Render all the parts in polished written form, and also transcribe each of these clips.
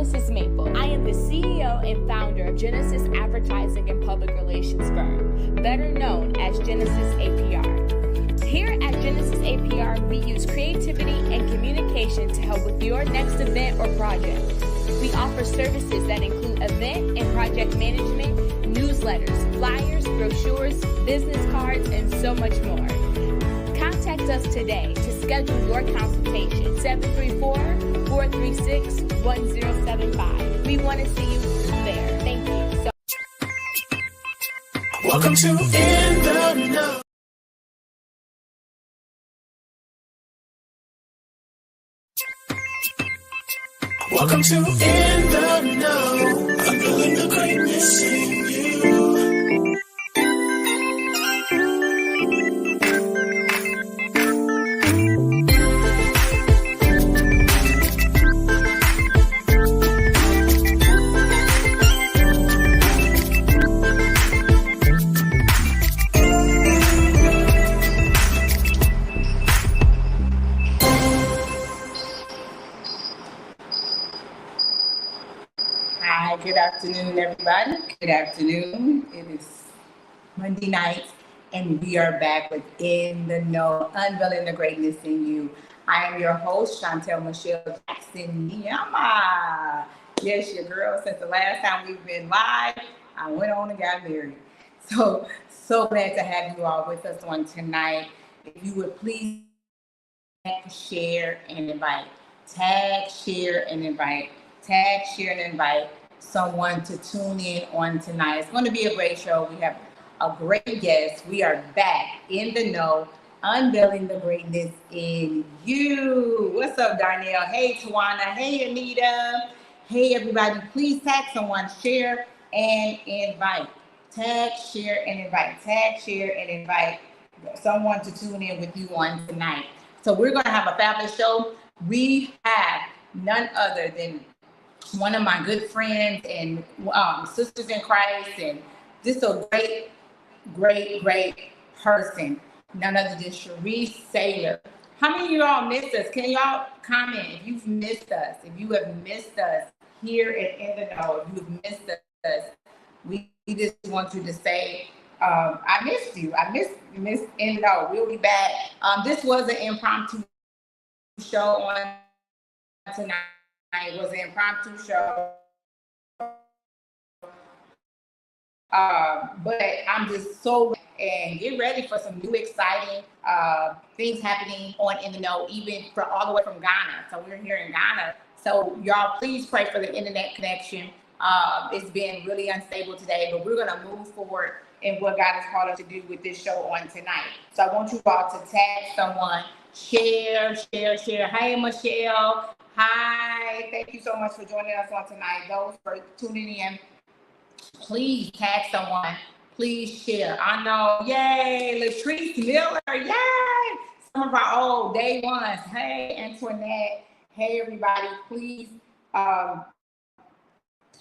Genesis Maple. I am the CEO and founder of Genesis Advertising and Public Relations Firm, better known as Genesis APR. Here at Genesis APR, we use creativity and communication to help with your next event or project. We offer services that include event and project management, newsletters, flyers, brochures, business cards, and so much more. Contact us today to schedule your consultation, 734-436-1075. We want to see you there. Thank you. Welcome to InTheKnow. Welcome to InTheKnow. Unveiling the greatness in you. Good afternoon, everybody. Good afternoon. It is Monday night, and we are back with InTheKnow, unveiling the greatness in you. I am your host, Chantel Michelle Jackson Yama. Yes, your girl. Since the last time we've been live, I went on and got married. So glad to have you all with us on tonight. If you would please tag, share, and invite. Tag, share, and invite. Tag, share, and invite someone to tune in on tonight. It's going to be a great show. We have a great guest. We are back in the know, unveiling the greatness in you. What's up, Darnell? Hey, Tawana. Hey, Anita. Hey, everybody. Please tag someone, share, and invite. Tag, share, and invite. Tag, share, and invite someone to tune in with you on tonight. So we're going to have a fabulous show. We have none other than one of my good friends and sisters in Christ, and just a great person, none other than Charese Sailor. How many of y'all missed us? Can y'all comment if you've missed us? If you have missed us here at InTheKnow, if you've missed us, we just want you to say, I missed you. I missed InTheKnow. We'll be back. This was an impromptu show on tonight. It was an impromptu show, but I'm just so, and get ready for some new exciting things happening on InTheKnow, even for all the way from Ghana. So we're here in Ghana. So y'all, please pray for the internet connection. It's been really unstable today, but we're gonna move forward in what God has called us to do with this show on tonight. So I want you all to tag someone, share. Hey, Michelle. Hi, thank you so much for joining us on tonight. Those for tuning in, please tag someone, please share. I know, yay, Latrice Miller, yay! Some of our old day ones. Hey, Antoinette. Hey, everybody, please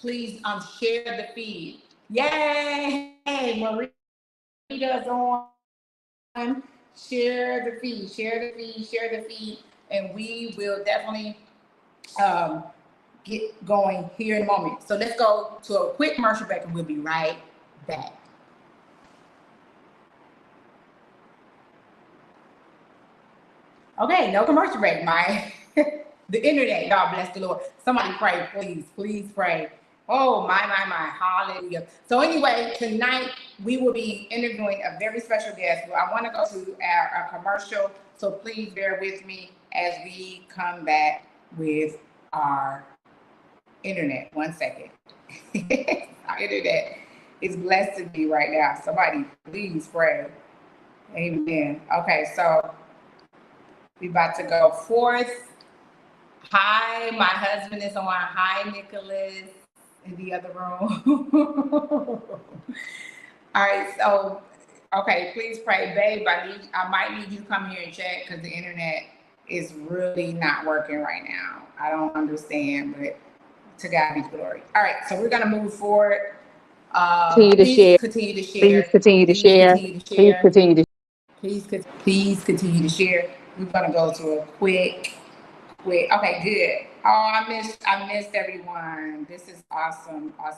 share the feed. Yay! Hey, Marita's on. Share the feed, and we will definitely get going here in a moment. So let's go to a quick commercial break, and we'll be right back. Okay, no commercial break, Mike. The internet, God bless the Lord. Somebody pray, please pray. Oh, my, hallelujah. So anyway, tonight we will be interviewing a very special guest. I want to go to our commercial, so please bear with me as we come back with our internet. 1 second. Our internet is blessed to be right now. Somebody please pray. Amen. Okay, so we about to go forth. Hi, my husband is on. Hi, Nicholas, in the other room. All right, so, okay, please pray. Babe, I might need you to come here and check because the internet is really not working right now. I don't understand, but to God be the glory. All right, so we're gonna move forward. Please continue to share. Please continue to share. We're gonna go to a quick. Okay, good. Oh, I missed everyone. This is awesome. All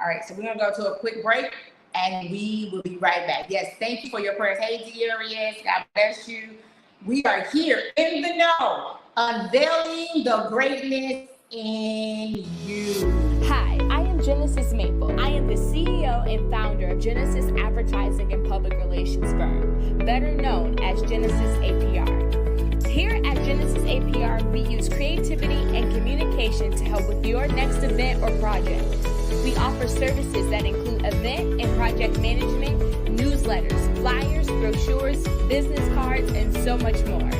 right, so we're gonna go to a quick break and we will be right back. Yes, thank you for your prayers. Hey, Darius, God bless you. We are here in the know, unveiling the greatness in you. Hi, I am Genesis Maple. I am the CEO and founder of Genesis Advertising and Public Relations Firm, better known as Genesis APR. Here at Genesis APR, we use creativity and communication to help with your next event or project. We offer services that include event and project management, newsletters, flyers, brochures, business cards, and so much more.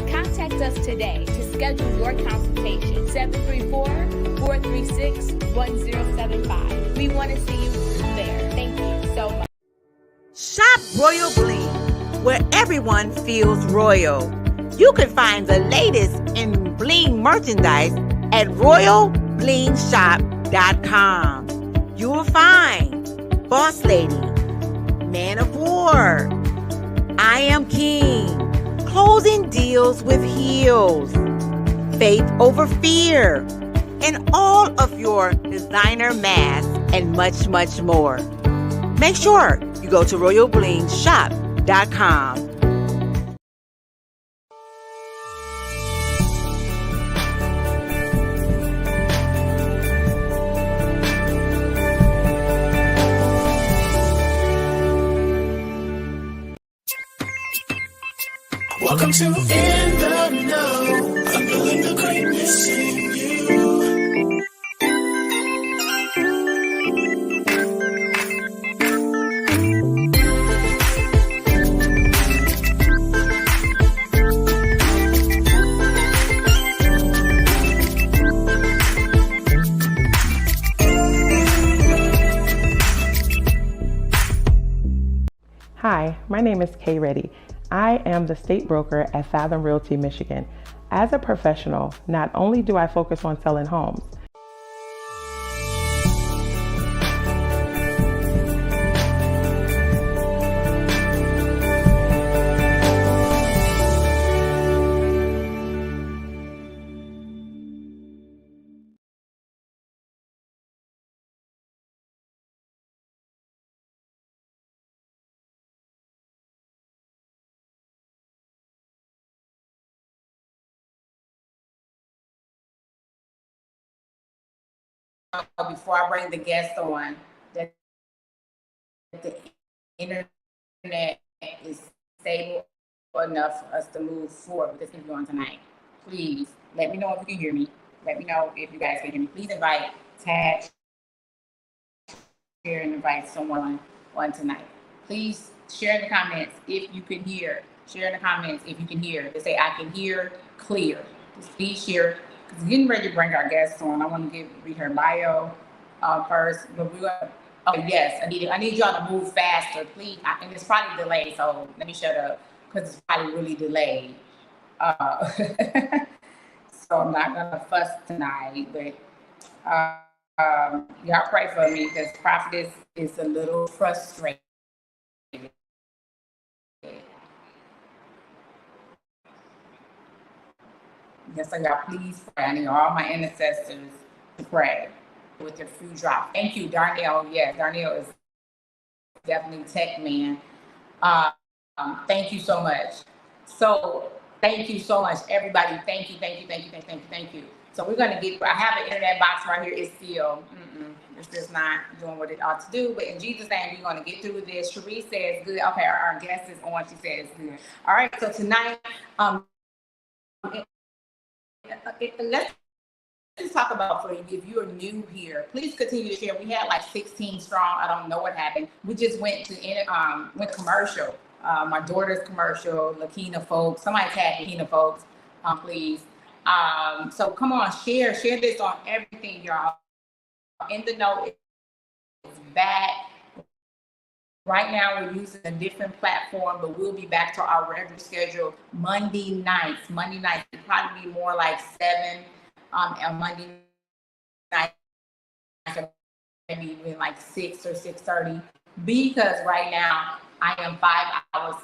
Contact us today to schedule your consultation, 734-436-1075. We want to see you there. Thank you so much. Shop Royal Bling, where everyone feels royal. You can find the latest in bling merchandise at royalblingshop.com. You will find Boss Lady, Man of War, I Am King, Closing Deals with Heels, Faith Over Fear, and all of your designer masks and much, much more. Make sure you go to royalblingshop.com. Welcome to In the Know, unveiling the greatness in you. Hi, my name is Kay Reddy. I am the state broker at Fathom Realty, Michigan. As a professional, not only do I focus on selling homes, Before I bring the guest on, that the internet is stable enough for us to move forward with this interview on tonight. Please let me know if you can hear me. Let me know if you guys can hear me. Please invite, tag, share, and invite someone on tonight. Please share in the comments if you can hear. Share in the comments if you can hear. Just say, I can hear clear. Just please share. Because we're getting ready to bring our guest on. I want to read her bio first. But we're going to, oh, yes, I need y'all to move faster, please. And it's probably delayed, so let me shut up because it's probably really delayed. So I'm not going to fuss tonight, but y'all pray for me because Prophetess is a little frustrated. Yes, so y'all please pray. I need all my intercessors to pray with your food drop. Thank you, Darnell. Yeah, Darnell is definitely tech man. Thank you so much. So thank you so much, everybody. Thank you. So we're gonna I have an internet box right here. It's still, it's just not doing what it ought to do. But in Jesus' name, we're gonna get through this. Charese says good. Okay, our guest is on. She says good. All right. So tonight, let's talk about for you. If you're new here, please continue to share. We had like 16 strong. I don't know what happened. We just went commercial. My daughter's commercial, Lakina folks. Somebody tag Lakina folks, please. So come on, share this on everything, y'all. In the Know is back. Right now, we're using a different platform, but we'll be back to our regular schedule Monday nights. It'll probably be more like 7 on Monday night, maybe even like 6 or 6:30. Because right now I am 5 hours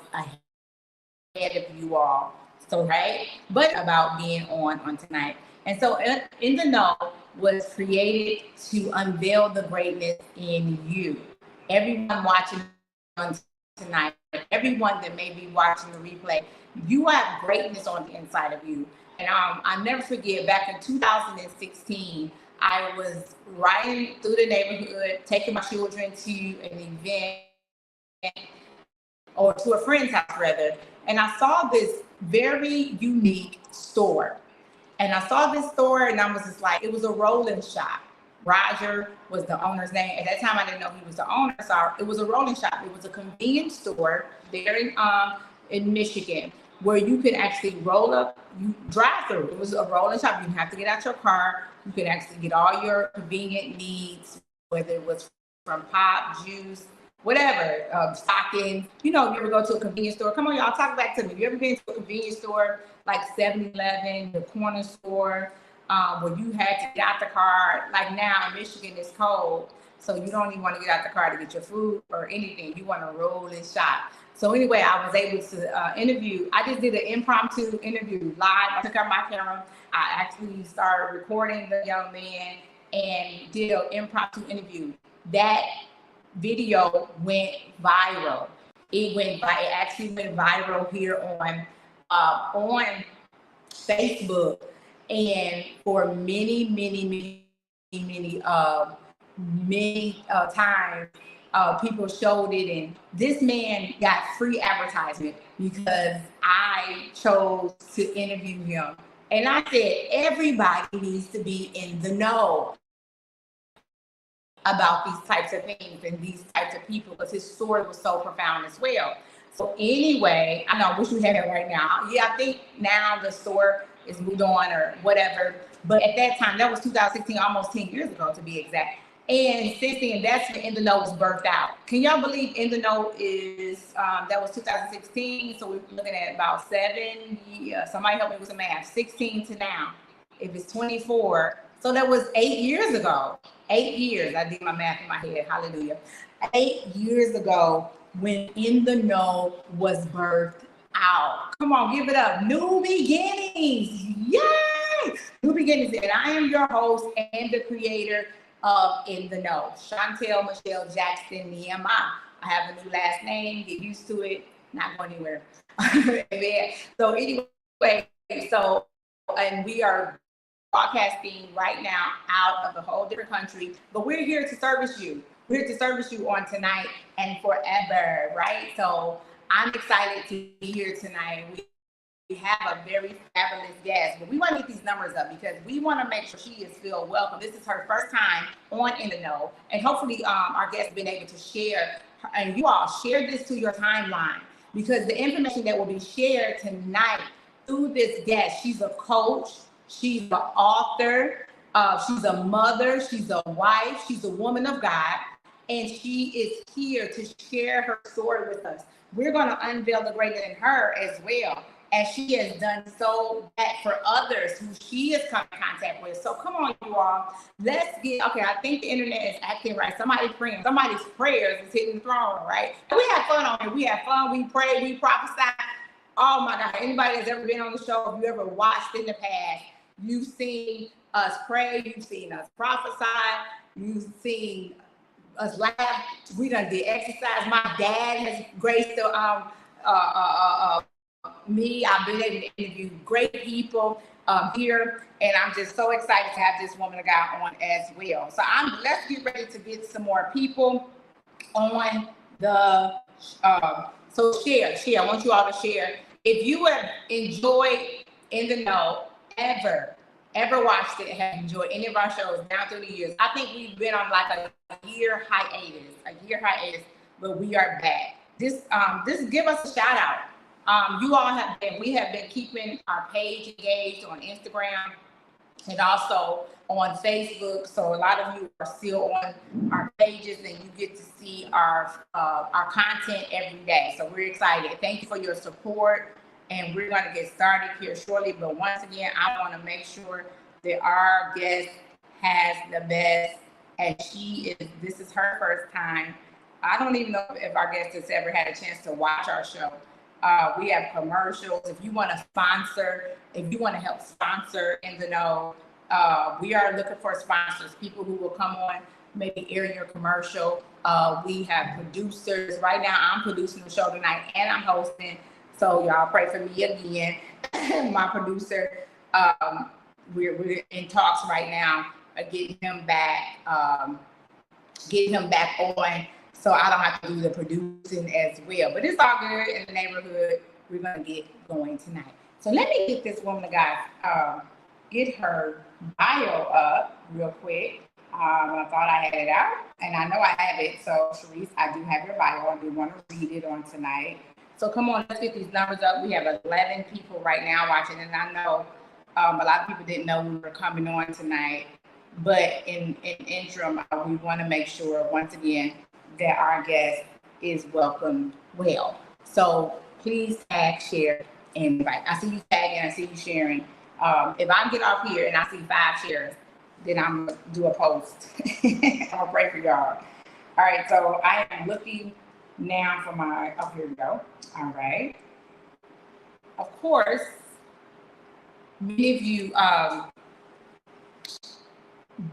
ahead of you all. So, right, but about being on tonight. And so, In the Know was created to unveil the greatness in you. Everyone watching on tonight, everyone that may be watching the replay, you have greatness on the inside of you. And I never forget, back in 2016, I was riding through the neighborhood, taking my children to an event, or to a friend's house rather, and I saw this very unique store. And I saw this store and I was just like, it was a rolling shop. Roger was the owner's name. At that time, I didn't know he was the owner. So it was a rolling shop. It was a convenience store there in Michigan where you could actually roll up, you drive through. It was a rolling shop. You didn't have to get out your car. You could actually get all your convenient needs, whether it was from pop, juice, whatever, stockings. You know, you ever go to a convenience store? Come on, y'all, talk back to me. You ever been to a convenience store like 7-Eleven, the corner store, where you had to get out the car? Like now in Michigan, it's cold, so you don't even want to get out the car to get your food or anything. You want to roll and shop. So anyway, I was able to interview. I just did an impromptu interview live. I took out my camera. I actually started recording the young man and did an impromptu interview. That video went viral. It actually went viral here on Facebook, and for many times people showed it, and this man got free advertisement because I chose to interview him. And I said, everybody needs to be in the know about these types of things and these types of people, because his story was so profound as well. So anyway, I know, I wish we had it right now. Yeah, I think now the store is moved on or whatever. But at that time, that was 2016, almost 10 years ago to be exact. And since then, that's when InTheKnow was birthed out. Can y'all believe InTheKnow is, that was 2016. So we're looking at about 7 years. Somebody help me with the math. 16 to now. If it's 24, so that was 8 years ago. 8 years. I did my math in my head. Hallelujah. 8 years ago when InTheKnow was birthed out. Come on, give it up. New beginnings. Yay! New beginnings. And I am your host and the creator of InTheKnow, Chantel Michelle Jackson Nehemiah. I have a new last name. Get used to it. Not going anywhere. So anyway, and we are broadcasting right now out of a whole different country, but we're here to service you. We're here to service you on tonight and forever, right? So I'm excited to be here tonight. We have a very fabulous guest, but we want to get these numbers up because we want to make sure she is feel welcome. This is her first time on InTheKnow, and hopefully our guest has been able to share, and you all share this to your timeline, because the information that will be shared tonight through this guest, she's a coach, she's an author, she's a mother, she's a wife, she's a woman of God, and she is here to share her story with us. We're going to unveil the greatness in her as well, as she has done so that for others who she has come in contact with. So come on, you all. Let's get, okay, I think the internet is acting right. Somebody's prayers is hitting the throne, right? We have fun on here. We have fun. We pray. We prophesy. Oh my God. Anybody that's ever been on the show, if you ever watched in the past, you've seen us pray. You've seen us prophesy. You've seen us laugh. We done did exercise. My dad has graced me. I've been able to interview great people here, and I'm just so excited to have this woman of God on as well. So let's get ready to get some more people on the so share. I want you all to share. If you have enjoyed InTheKnow, ever watched it, have enjoyed any of our shows down through the years, I think we've been on like a year hiatus, but we are back. Just give us a shout out. We have been keeping our page engaged on Instagram and also on Facebook. So a lot of you are still on our pages, and you get to see our content every day. So we're excited. Thank you for your support, and we're going to get started here shortly. But once again, I want to make sure that our guest has the best, and this is her first time. I don't even know if our guest has ever had a chance to watch our show. We have commercials. If you want to sponsor, if you want to help sponsor In the Know, we are looking for sponsors, people who will come on, maybe air your commercial. We have producers. Right now, I'm producing the show tonight and I'm hosting. So y'all pray for me again. My producer, we're in talks right now of getting him back on, so I don't have to do the producing as well. But it's all good in the neighborhood. We're gonna get going tonight. So let me get this woman of God, get her bio up real quick. I thought I had it out, and I know I have it. So Charese, I do have your bio. I do want to read it on tonight. So come on, let's get these numbers up. We have 11 people right now watching, and I know a lot of people didn't know we were coming on tonight. But in interim, we want to make sure, once again, that our guest is welcomed well. So please tag, share, and invite. I see you tagging, I see you sharing. If I get off here and I see 5 shares, then I'm gonna do a post. I'll pray for y'all. All right, so I am looking now for my, oh, here we go. All right. Of course, many of you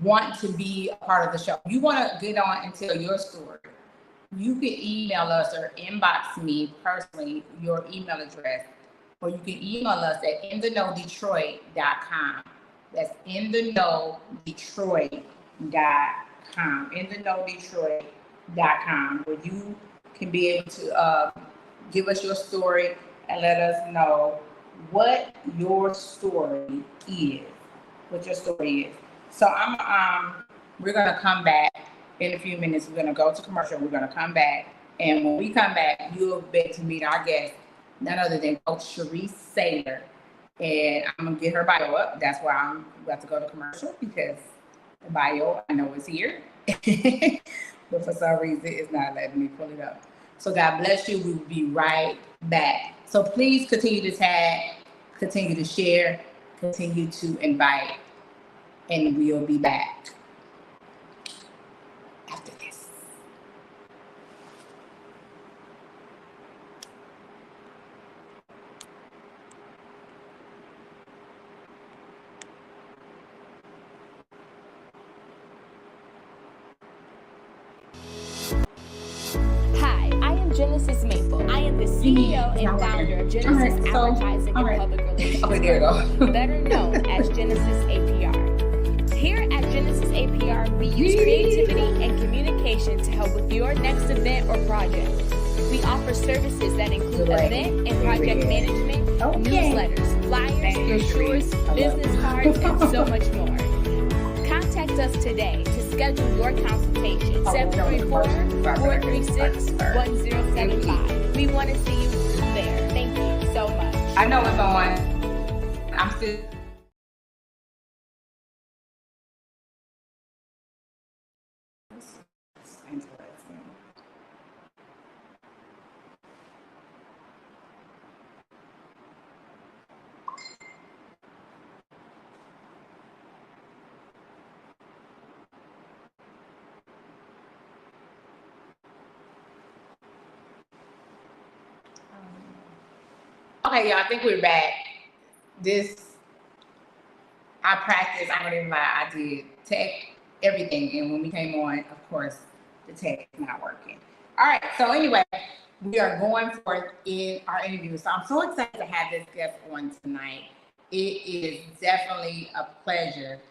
want to be a part of the show. You want to get on and tell your story. You can email us or inbox me personally your email address, or you can email us at InTheKnowDetroit.com. That's InTheKnowDetroit.com. InTheKnowDetroit.com, where you can be able to give us your story and let us know what your story is. What your story is. So we're gonna come back in a few minutes. We're gonna go to commercial. We're gonna come back, and when we come back, you'll get to meet our guest, none other than Coach Charese Sailor. And I'm gonna get her bio up. That's why I'm about to go to commercial, because the bio I know is here, but for some reason it's not letting me pull it up. So God bless you. We will be right back. So please continue to tag, continue to share, continue to invite, and we'll be back after this. Hi, I am Genesis Maple. I am the CEO and founder of Genesis Advertising and Public Relations, better known as Genesis APR. Here at Genesis APR, we use creativity and communication to help with your next event or project. We offer services that include event and project management, newsletters, flyers, brochures, business cards, and so much more. Contact us today to schedule your consultation. 734-436-1075. We want to see you there. Thank you so much. I know it's on. I'm still. Okay, y'all, I think we're back. I practiced, I don't even lie, I did tech, everything. And when we came on, of course, the tech is not working. All right, so anyway, we are going forth in our interview. So I'm so excited to have this guest on tonight. It is definitely a pleasure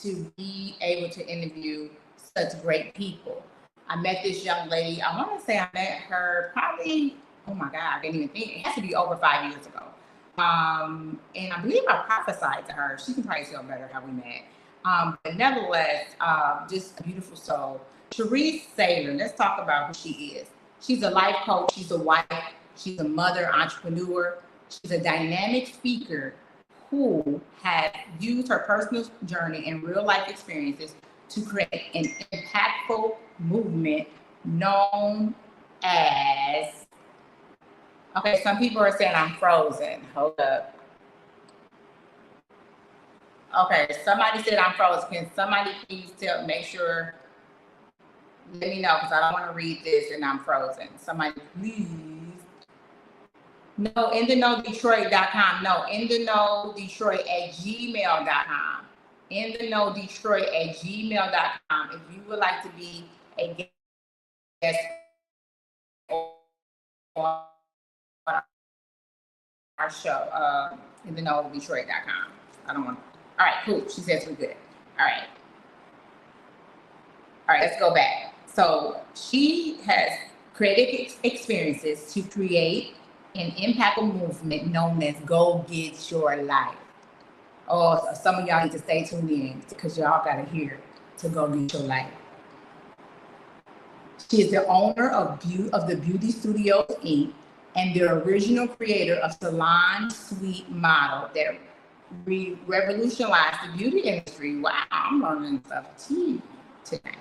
to be able to interview such great people. I met this young lady, I want to say I met her probably, oh my God, I didn't even think, it has to be over 5 years ago. And I believe I prophesied to her. She can probably tell better how we met. But nevertheless, just a beautiful soul. Charese Sailor, let's talk about who she is. She's a life coach, she's a wife, she's a mother, entrepreneur. She's a dynamic speaker who has used her personal journey and real life experiences to create an impactful movement known as, okay, some people are saying I'm frozen. Hold up. Okay, somebody said I'm frozen. Can somebody please make sure, let me know, because I don't want to read this and I'm frozen. Somebody please No, InTheKnowDetroit.com. No, InTheKnowDetroit@gmail.com. InTheKnowDetroit@gmail.com. If you would like to be a guest on our show, InTheKnowDetroit.com. I don't want. All right, cool. She says we're good. All right. All right, let's go back. So she has created experiences to create an impactful movement known as Go Get Your Life. Oh, some of y'all need to stay tuned in because y'all got to hear to Go Get Your Life. She is the owner of the Beauty Studios Inc. and the original creator of Salon Suite Model that revolutionized the beauty industry. Wow, I'm learning stuff too tonight.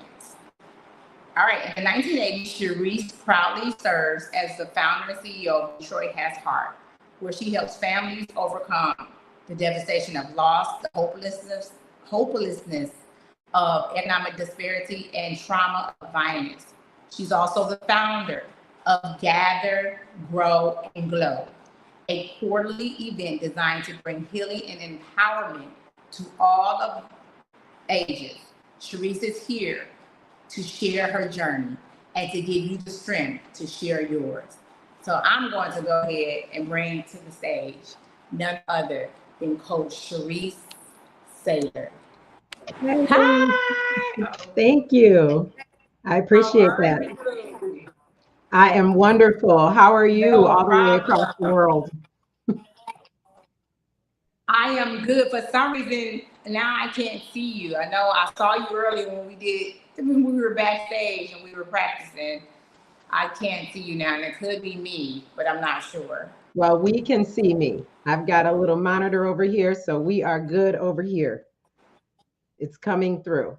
All right, in the 1980s, Charese proudly serves as the founder and CEO of Detroit Has Heart, where she helps families overcome the devastation of loss, the hopelessness of economic disparity, and trauma of violence. She's also the founder of Gather, Grow, and Glow, a quarterly event designed to bring healing and empowerment to all of ages. Charese is here to share her journey and to give you the strength to share yours. So I'm going to go ahead and bring to the stage none other than Coach Charese Sailor. Hi. Thank you. I appreciate that. I am wonderful. How are you all the way across the world? I am good. For some reason, now I can't see you. I know I saw you earlier when we were backstage and we were practicing. I can't see you now, and it could be me, but I'm not sure. Well, we can see me. I've got a little monitor over here, so we are good over here. It's coming through.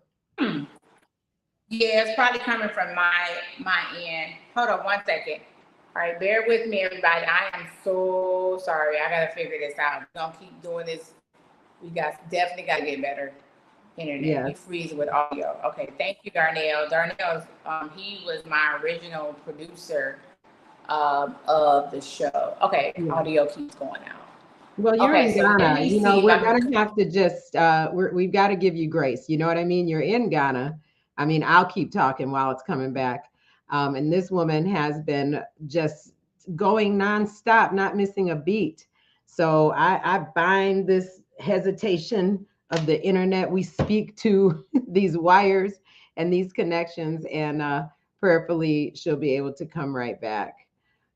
Yeah, it's probably coming from my end. Hold on one second. All right, bear with me, everybody. I am so sorry. I gotta figure this out. We're gonna keep doing this. We definitely gotta get better internet. Yes. You freeze with audio. Okay, thank you, Darnell. Darnell, he was my original producer of the show. Okay, audio keeps going out. Well, you're in Ghana. So you know, we're gonna have to just we've got to give you grace. You know what I mean? You're in Ghana. I mean, I'll keep talking while it's coming back. And this woman has been just going nonstop, not missing a beat. So I bind this hesitation of the internet. We speak to these wires and these connections, and prayerfully she'll be able to come right back.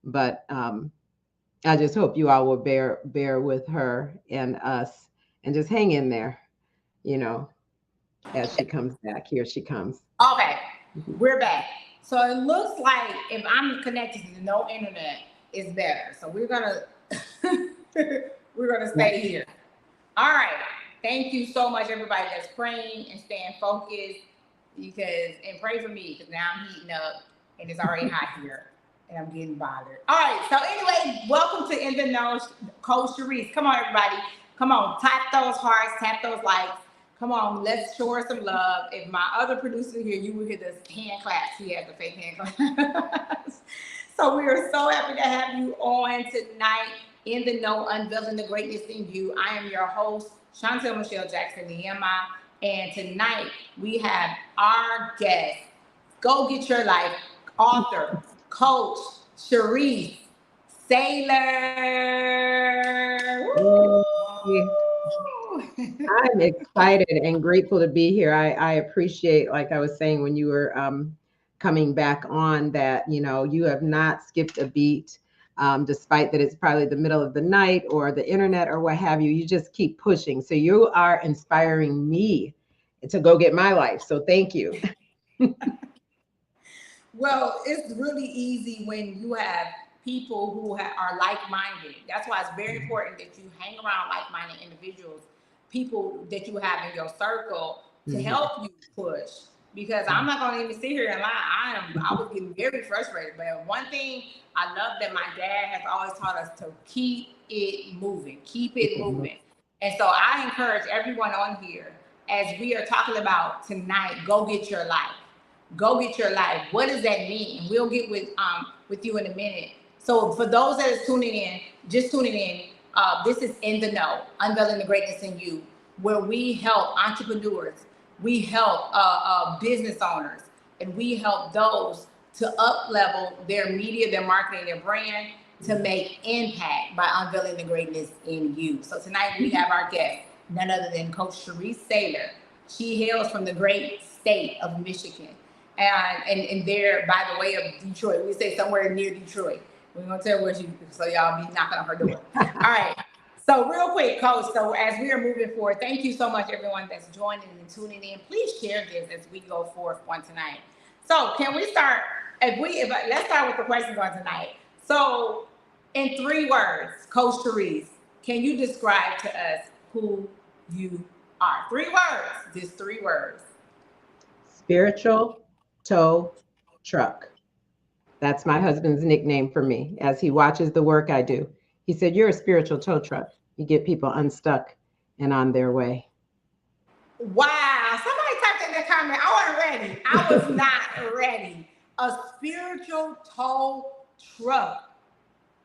But I just hope you all will bear with her and us and just hang in there, you know, as she comes back. Here she comes. Okay, we're back. So it looks like if I'm connected to no internet, it's better. So we're gonna stay here. All right. Thank you so much, everybody that's praying and staying focused, and pray for me because now I'm heating up and it's already hot here and I'm getting bothered. All right. So anyway, welcome to In the Know, Coach Charese. Come on, everybody. Come on, tap those hearts, tap those likes. Come on, let's show her some love. If my other producer here, you will hear the hand claps. He has the fake hand claps. So we are so happy to have you on tonight in the Know, Unveiling the Greatness in You. I am your host, Chantel Michelle Jackson, Niema. And tonight we have our guest, Go Get Your Life, author, Coach Charese Sailor. Woo! I'm excited and grateful to be here. I appreciate, like I was saying when you were coming back on, that you know you have not skipped a beat, despite that it's probably the middle of the night or the internet or what have you. You just keep pushing. So you are inspiring me to go get my life. So thank you. Well, it's really easy when you have people who are like-minded. That's why it's very important that you hang around like-minded individuals, people that you have in your circle to help you push. Because I'm not going to even sit here and lie. I was getting very frustrated. But one thing I love that my dad has always taught us to keep it moving. Keep it moving. And so I encourage everyone on here, as we are talking about tonight, go get your life. Go get your life. What does that mean? And we'll get with you in a minute. So for those that is tuning in, just tuning in, this is In the Know, Unveiling the Greatness in You, where we help entrepreneurs, we help business owners, and we help those to up level their media, their marketing, their brand, to make impact by unveiling the greatness in you. So tonight we have our guest, none other than Coach Charese Sailor. She hails from the great state of Michigan. And there, by the way, of Detroit. We say somewhere near Detroit. We're gonna tell where she, so y'all be knocking on her door. All right. So real quick, Coach. So as we are moving forward, thank you so much, everyone that's joining and tuning in. Please share this as we go forth on tonight. So can we start? Let's start with the questions on tonight. So in 3 words, Coach Charese, can you describe to us who you are? 3 words. Just 3 words. Spiritual tow truck. That's my husband's nickname for me as he watches the work I do. He said, "You're a spiritual tow truck. You get people unstuck and on their way." Wow. Somebody typed in the comment. I wasn't ready. I was not ready. A spiritual tow truck.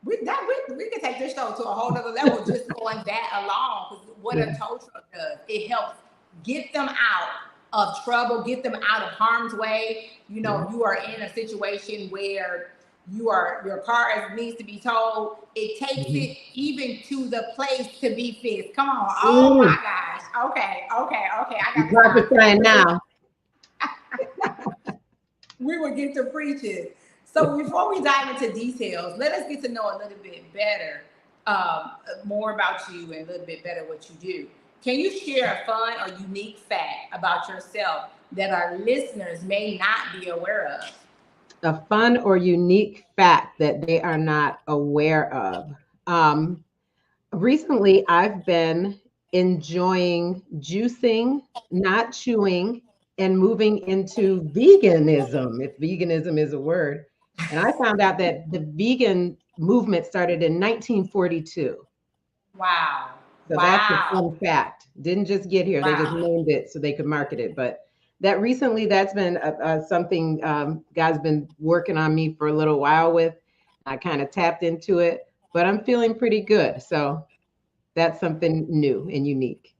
We can take this show to a whole other level just on that alone. Because what a tow truck does, it helps get them out of trouble, get them out of harm's way. You know, you are in a situation where your car needs to be towed. It takes it even to the place to be fixed. Come on. Oh my gosh. Okay. I got to stop now. We will get to preach it. So before we dive into details, let us get to know a little bit better, more about you and a little bit better what you do. Can you share a fun or unique fact about yourself that our listeners may not be aware of? A fun or unique fact that they are not aware of. Recently, I've been enjoying juicing, not chewing, and moving into veganism, if veganism is a word. And I found out that the vegan movement started in 1942. Wow. So that's a fun fact. Didn't just get here. They just named it so they could market it. But that recently, that's been something God's been working on me for a little while with. I kind of tapped into it, but I'm feeling pretty good. So that's something new and unique.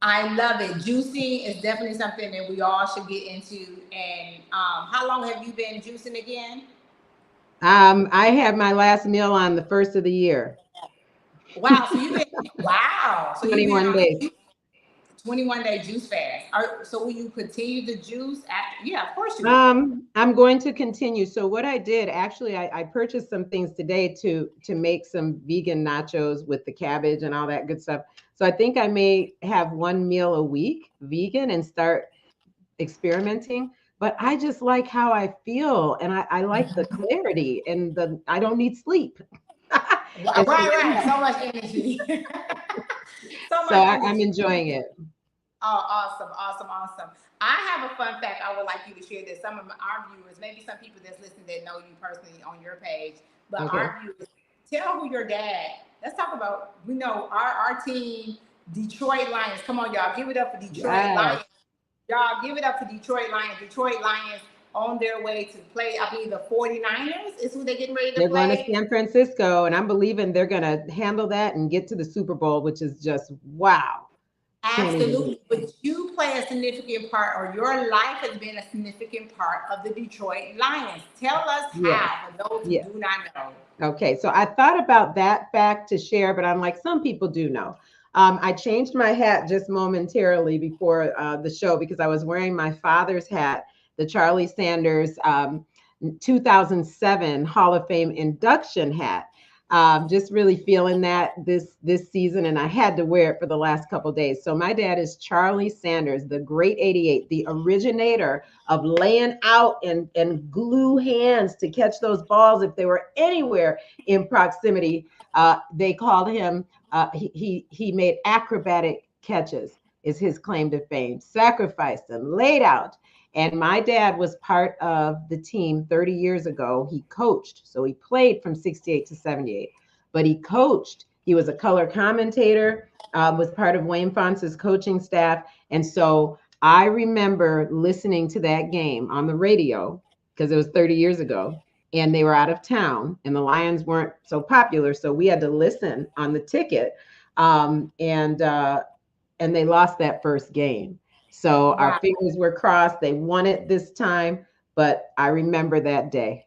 I love it. Juicing is definitely something that we all should get into. And how long have you been juicing again? I had my last meal on the 1st of the year. Wow. So you've been, wow. So 21 days. 21-day juice fast. So will you continue to juice after? Yeah, of course you will. I'm going to continue. So what I did, actually, I purchased some things today to make some vegan nachos with the cabbage and all that good stuff. So I think I may have 1 meal a week vegan and start experimenting. But I just like how I feel, and I like the clarity, and I don't need sleep. Right. So much energy. I'm enjoying it. Oh, awesome. I have a fun fact I would like you to share that some of our viewers, maybe some people that's listening that know you personally on your page, but our viewers, tell who your dad. Let's talk about, we know our team, Detroit Lions. Come on, y'all, give it up for Detroit Lions. Y'all give it up for Detroit Lions. Detroit Lions on their way to play, I believe the 49ers is who they're getting ready to play. They're going to San Francisco, and I'm believing they're going to handle that and get to the Super Bowl, which is just wow. Absolutely. But you play a significant part, or your life has been a significant part of the Detroit Lions. Tell us how, for those who do not know. Okay, so I thought about that fact to share, but I'm like, some people do know. I changed my hat just momentarily before the show because I was wearing my father's hat, the Charlie Sanders 2007 Hall of Fame induction hat. Just really feeling that this season, and I had to wear it for the last couple of days. So my dad is Charlie Sanders, the great 88, the originator of laying out and glue hands to catch those balls if they were anywhere in proximity. They called him, he made acrobatic catches is his claim to fame, sacrificed them, laid out. And my dad was part of the team 30 years ago. He coached. So he played from 68 to 78, but he coached. He was a color commentator, was part of Wayne Fonse's coaching staff. And so I remember listening to that game on the radio because it was 30 years ago. and they were out of town, and the Lions weren't so popular, so we had to listen on the ticket, and they lost that first game. So our fingers were crossed. They won it this time, but I remember that day.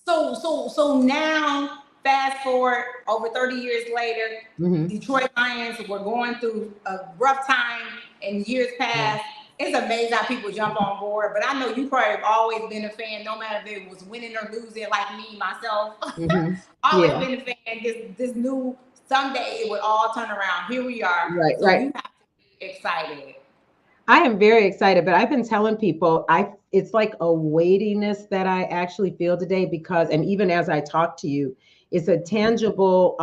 So now, fast forward over 30 years later, Detroit Lions were going through a rough time in years past. It's amazing how people jump on board, but I know you probably have always been a fan, no matter if it was winning or losing, like me, myself. Always been a fan. This new, someday it would all turn around. Here we are. Right, so you have to be excited. I am very excited, but I've been telling people it's like a weightiness that I actually feel today because, and even as I talk to you, it's a tangible,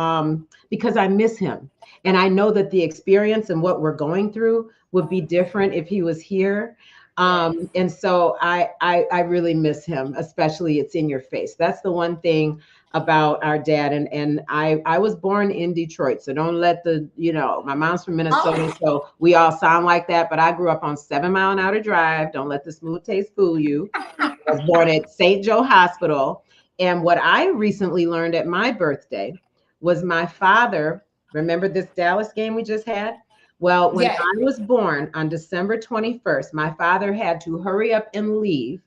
because I miss him. And I know that the experience and what we're going through would be different if he was here. And so I really miss him, especially it's in your face. That's the one thing about our dad. And I was born in Detroit, so don't let my mom's from Minnesota, so we all sound like that, but I grew up on 7 Mile and Outer Drive. Don't let the smooth taste fool you. I was born at St. Joe Hospital. And what I recently learned at my birthday was my father, remember this Dallas game we just had? Well, when I was born on December 21st, my father had to hurry up and leave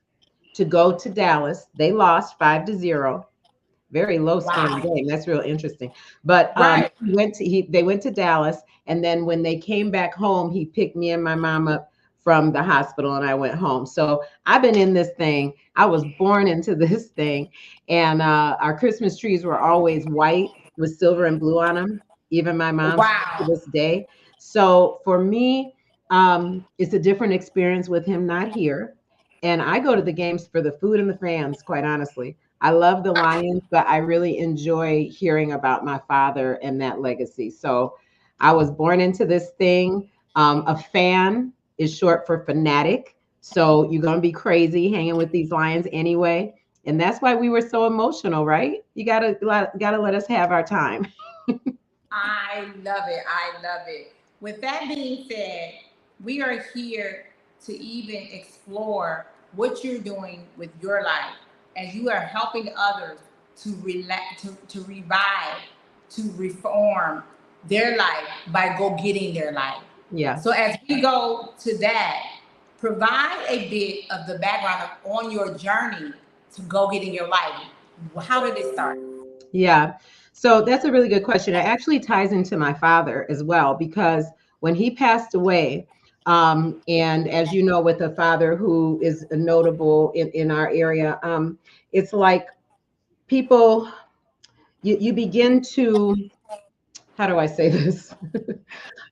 to go to Dallas. They lost 5-0. Very low scoring game. That's real interesting. But they went to Dallas, and then when they came back home, he picked me and my mom up from the hospital, and I went home. So I've been in this thing. I was born into this thing, and our Christmas trees were always white with silver and blue on them. Even my mom's to this day. So for me, it's a different experience with him not here, and I go to the games for the food and the fans. Quite honestly. I love the Lions, but I really enjoy hearing about my father and that legacy. So I was born into this thing. A fan is short for fanatic. So you're going to be crazy hanging with these Lions anyway. And that's why we were so emotional, right? You gotta let us have our time. I love it. I love it. With that being said, we are here to even explore what you're doing with your life, as you are helping others to to revive, to reform their life by getting their life. Yeah. So as we go to that, provide a bit of the background on your journey to go getting your life. How did it start? Yeah. So that's a really good question. It actually ties into my father as well, because when he passed away, and as you know, with a father who is notable in our area, it's like people, you begin to, how do I say this?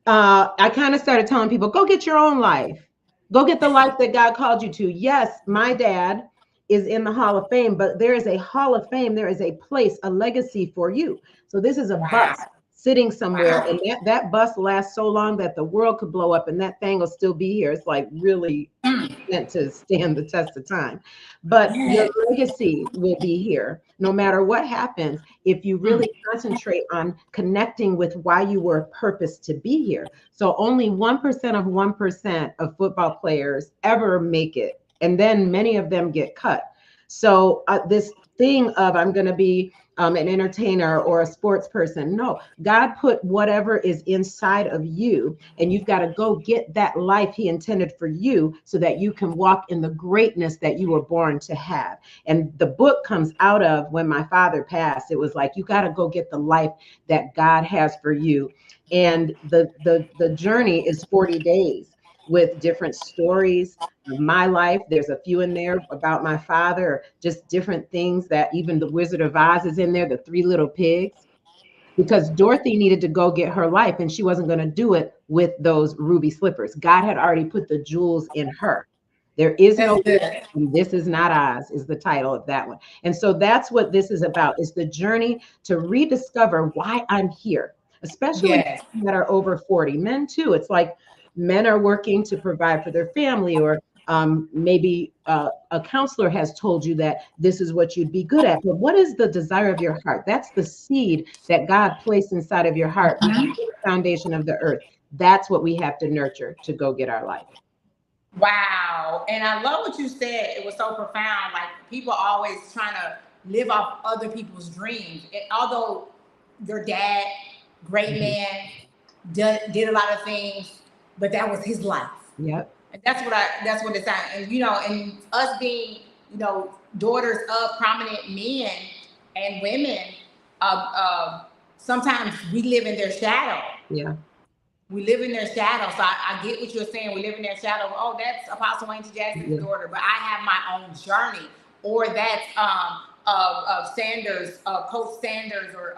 I kind of started telling people, go get your own life. Go get the life that God called you to. Yes, my dad is in the Hall of Fame, but there is a Hall of Fame. There is a place, a legacy for you. So this is a bus sitting somewhere, and that bus lasts so long that the world could blow up and that thing will still be here. It's like really meant to stand the test of time. But your legacy will be here no matter what happens if you really concentrate on connecting with why you were purposed to be here. So only 1% of 1% of football players ever make it, and then many of them get cut. So this thing of I'm going to be an entertainer or a sports person. No, God put whatever is inside of you, and you've got to go get that life he intended for you so that you can walk in the greatness that you were born to have. And the book comes out of when my father passed. It was like, you got to go get the life that God has for you. And the journey is 40 days with different stories of my life. There's a few in there about my father, just different things that even the Wizard of Oz is in there, the 3 little pigs, because Dorothy needed to go get her life and she wasn't going to do it with those ruby slippers. God had already put the jewels in her. There is no, This Is Not Oz is the title of that one. And so that's what this is about, is the journey to rediscover why I'm here, especially that are over 40. Men too. It's like, men are working to provide for their family, or maybe a counselor has told you that this is what you'd be good at. But what is the desire of your heart? That's the seed that God placed inside of your heart, the foundation of the earth. That's what we have to nurture to go get our life. Wow. And I love what you said. It was so profound. Like, people always trying to live off other people's dreams. And although your dad, great man, did a lot of things, but that was his life. Yep. And that's what it's at. And, and us being, daughters of prominent men and women, sometimes we live in their shadow. Yeah. We live in their shadow. So I get what you're saying. We live in their shadow. Oh, that's Apostle Wayne T. Jackson's daughter, but I have my own journey. Or that's Sanders, Coach Sanders, or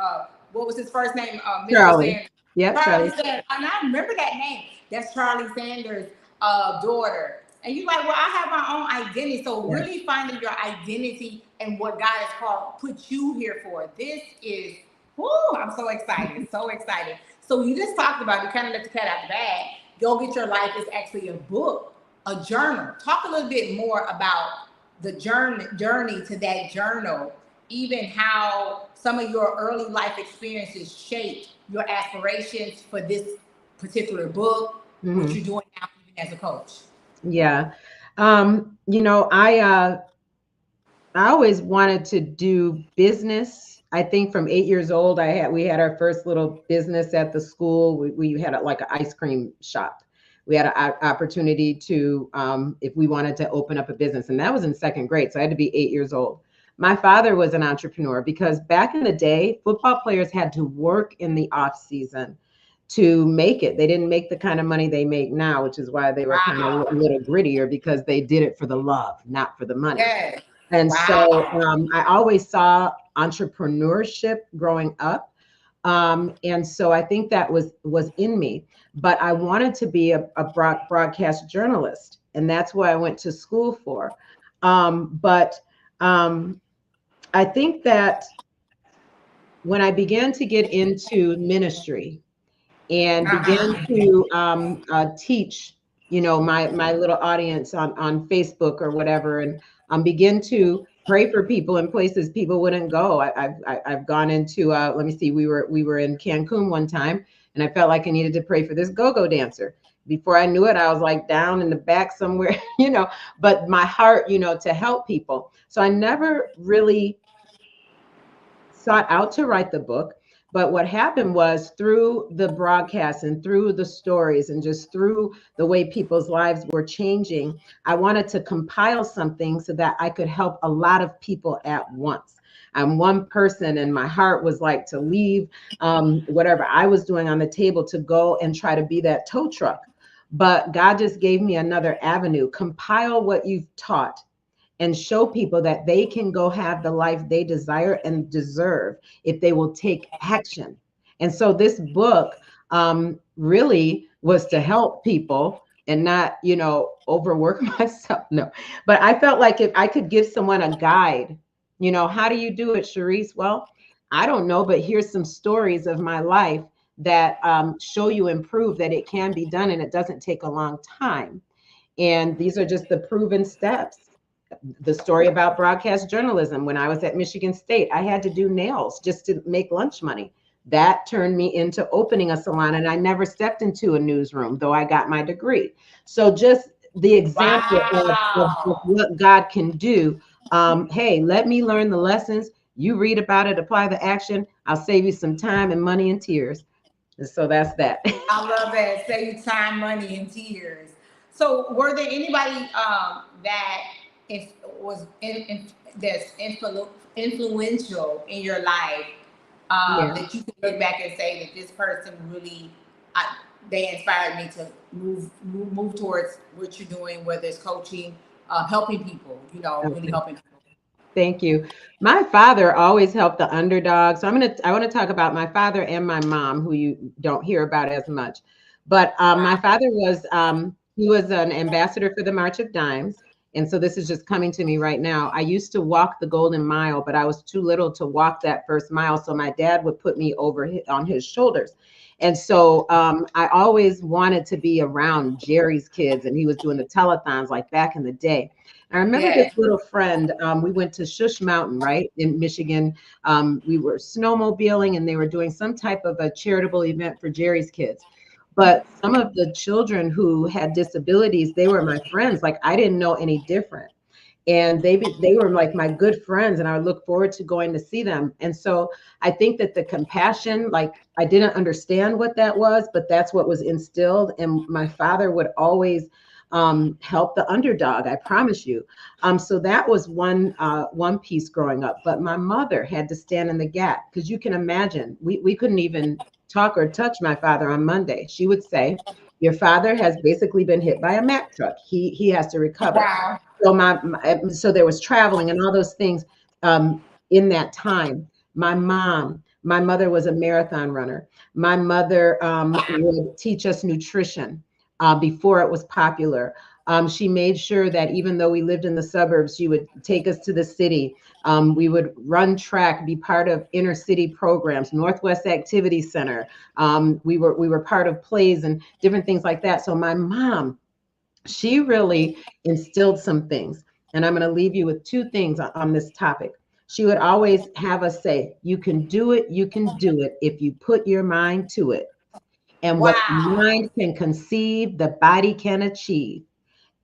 what was his first name? Mr. Charlie. Sanders. Yep, Charlie Charlie. Sanders. And I remember that name. That's Charlie Sanders' daughter. And you're like, well, I have my own identity. So really finding your identity and what God has put you here for. This is, I'm so excited, so excited. So you just talked about, you kind of let the cat out the bag. Go Get Your Life is actually a book, a journal. Talk a little bit more about the journey to that journal, even how some of your early life experiences shaped your aspirations for this particular book, what you're doing now even as a coach. Yeah. I always wanted to do business. I think from 8 years old, we had our first little business at the school. We had like an ice cream shop. We had an opportunity to, if we wanted to open up a business, and that was in second grade. So I had to be 8 years old. My father was an entrepreneur because back in the day, football players had to work in the off season to make it. They didn't make the kind of money they make now, which is why they were kind of a little grittier, because they did it for the love, not for the money. Yeah. And so I always saw entrepreneurship growing up. And so I think that was in me, but I wanted to be a broadcast journalist, and that's what I went to school for. But I think that when I began to get into ministry and began to teach, my little audience on Facebook or whatever, and begin to pray for people in places people wouldn't go. I've gone into let me see, we were in Cancun one time, and I felt like I needed to pray for this go-go dancer. Before I knew it, I was like down in the back somewhere, but my heart, to help people. So I never really sought out to write the book. But what happened was, through the broadcast and through the stories and just through the way people's lives were changing, I wanted to compile something so that I could help a lot of people at once. I'm one person, and my heart was like to leave whatever I was doing on the table to go and try to be that tow truck. But God just gave me another avenue. Compile what you've taught and show people that they can go have the life they desire and deserve if they will take action. And so this book really was to help people and not, overwork myself. No, but I felt like if I could give someone a guide, how do you do it, Charese? Well, I don't know, but here's some stories of my life that show you and prove that it can be done, and it doesn't take a long time. And these are just the proven steps. The story about broadcast journalism. When I was at Michigan State, I had to do nails just to make lunch money. That turned me into opening a salon, and I never stepped into a newsroom, though I got my degree. So just the example of what God can do. Hey, let me learn the lessons. You read about it, apply the action. I'll save you some time and money and tears. And so that's that. I love that. Save you time, money, and tears. So were there anybody that that's influential in your life that you can look back and say that this person really, they inspired me to move towards what you're doing, whether it's coaching, helping people, really helping people? Thank you. My father always helped the underdog. So I want to talk about my father and my mom, who you don't hear about as much. But my father was, he was an ambassador for the March of Dimes. And so this is just coming to me right now. I used to walk the Golden Mile, but I was too little to walk that first mile. So my dad would put me over on his shoulders. And so I always wanted to be around Jerry's kids, and he was doing the telethons like back in the day. I remember this little friend, we went to Shush Mountain, right, in Michigan. We were snowmobiling, and they were doing some type of a charitable event for Jerry's kids. But some of the children who had disabilities, they were my friends. Like, I didn't know any different. And they were like my good friends, and I look forward to going to see them. And so I think that the compassion, like I didn't understand what that was, but that's what was instilled. And my father would always help the underdog, I promise you. So that was one piece growing up. But my mother had to stand in the gap, because you can imagine we couldn't even talk or touch my father on Monday. She would say, your father has basically been hit by a Mack truck. He has to recover. Wow. So so there was traveling and all those things in that time. My mother was a marathon runner. My mother would teach us nutrition before it was popular. She made sure that even though we lived in the suburbs, she would take us to the city. We would run track, be part of inner city programs, Northwest Activity Center. We were part of plays and different things like that. So my mom, she really instilled some things. And I'm going to leave you with two things on this topic. She would always have us say, you can do it if you put your mind to it. And what the mind can conceive, the body can achieve.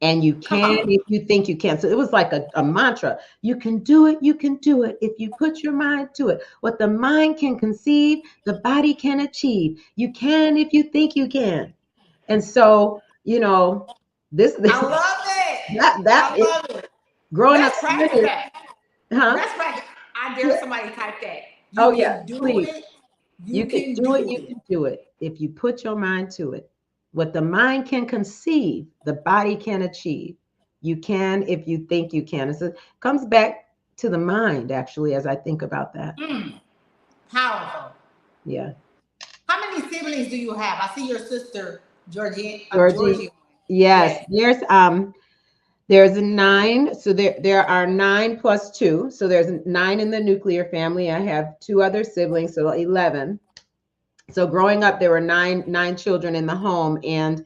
And you can if you think you can. So it was like a mantra. You can do it if you put your mind to it. What the mind can conceive, the body can achieve. You can if you think you can. And so, you know, this I love it. I love it. Growing Let's up, practice that. huh? Let's practice. I dare somebody type that. Please. You can do it if you put your mind to it. What the mind can conceive, the body can achieve. You can if you think you can. It comes back to the mind, actually, as I think about that. Powerful. Yeah. How many siblings do you have? I see your sister, Georgie. Yes. There's 9. So there are 9 plus 2. So there's 9 in the nuclear family. I have 2 other siblings, so 11. So growing up, there were nine children in the home, and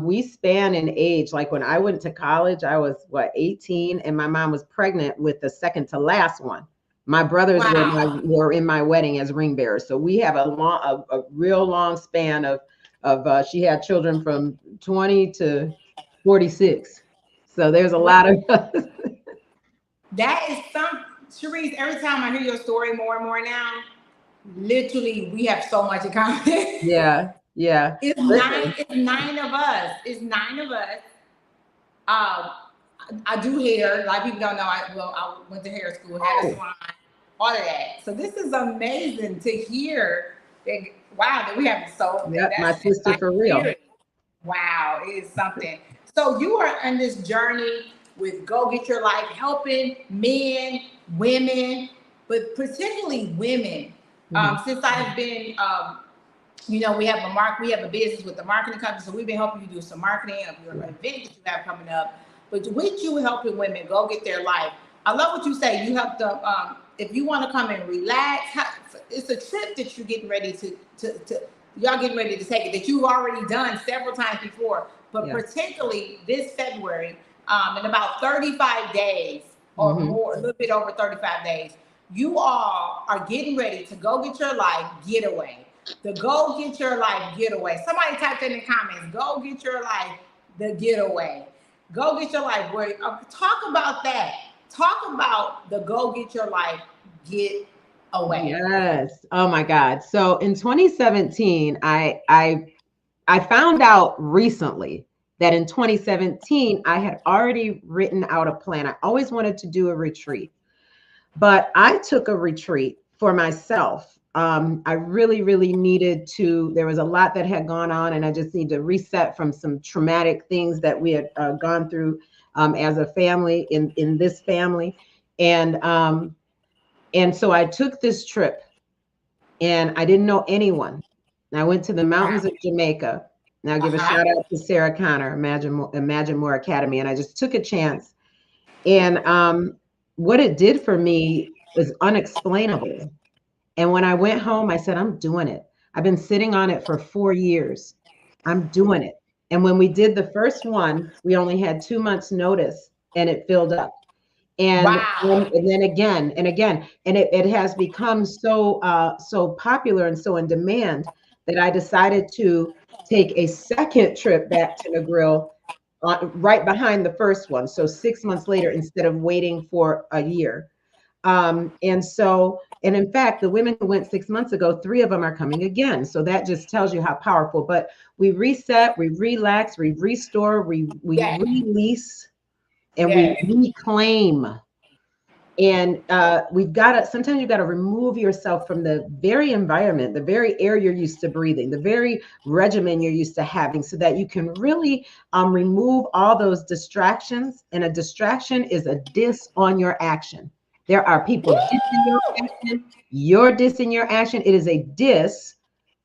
we span in age. Like when I went to college, I was 18, and my mom was pregnant with the second to last one. My brothers were in my wedding as ring bearers. So we have a real long span of she had children from 20 to 46. So there's a lot of that is Charese, every time I hear your story more and more now, literally we have so much in common. Yeah. It's 9 of us. It's 9 of us. I do hair. A lot of people don't know. I went to hair school, had a salon, all of that. So this is amazing to hear that. Wow, that we have so. Yep, my sister for real. Wow, it is something. So you are on this journey with Go Get Your Life, helping men, women, but particularly women. Since I've been, we have a business with the marketing company, so we've been helping you do some marketing of your event that you have coming up. But with you helping women go get their life, I love what you say. You help them. If you want to come and relax, it's a trip that you're getting ready to y'all getting ready to take it that you've already done several times before. But particularly this February, in about 35 days or more, a little bit over 35 days, you all are getting ready to go get your life getaway. The Go Get Your Life getaway. Somebody type that in the comments. Go Get Your Life, the getaway. Go Get Your Life. Talk about that. Talk about the Go Get Your Life getaway. Yes. Oh my God. So in 2017, I found out recently that in 2017, I had already written out a plan. I always wanted to do a retreat, but I took a retreat for myself. I really, really needed to, there was a lot that had gone on, and I just need to reset from some traumatic things that we had gone through as a family in this family. And so I took this trip, and I didn't know anyone. And I went to the mountains of Jamaica. And I'll give a shout out to Sarah Connor, Imagine More Academy. And I just took a chance. And what it did for me was unexplainable. And when I went home, I said, I'm doing it. I've been sitting on it for 4 years. I'm doing it. And when we did the first one, we only had 2 months notice, and it filled up. And, and then again and again, and it has become so popular and so in demand that I decided to take a second trip back to Negril right behind the first one. So 6 months later, instead of waiting for a year. And in fact, the women who went 6 months ago, 3 of them are coming again. So that just tells you how powerful. But we reset, we relax, we restore, we Yes. release, and Yes. we reclaim. And we've got to, sometimes you've got to remove yourself from the very environment, the very air you're used to breathing, the very regimen you're used to having, so that you can really remove all those distractions. And a distraction is a diss on your action. There are people dissing your action, you're dissing your action. It is a diss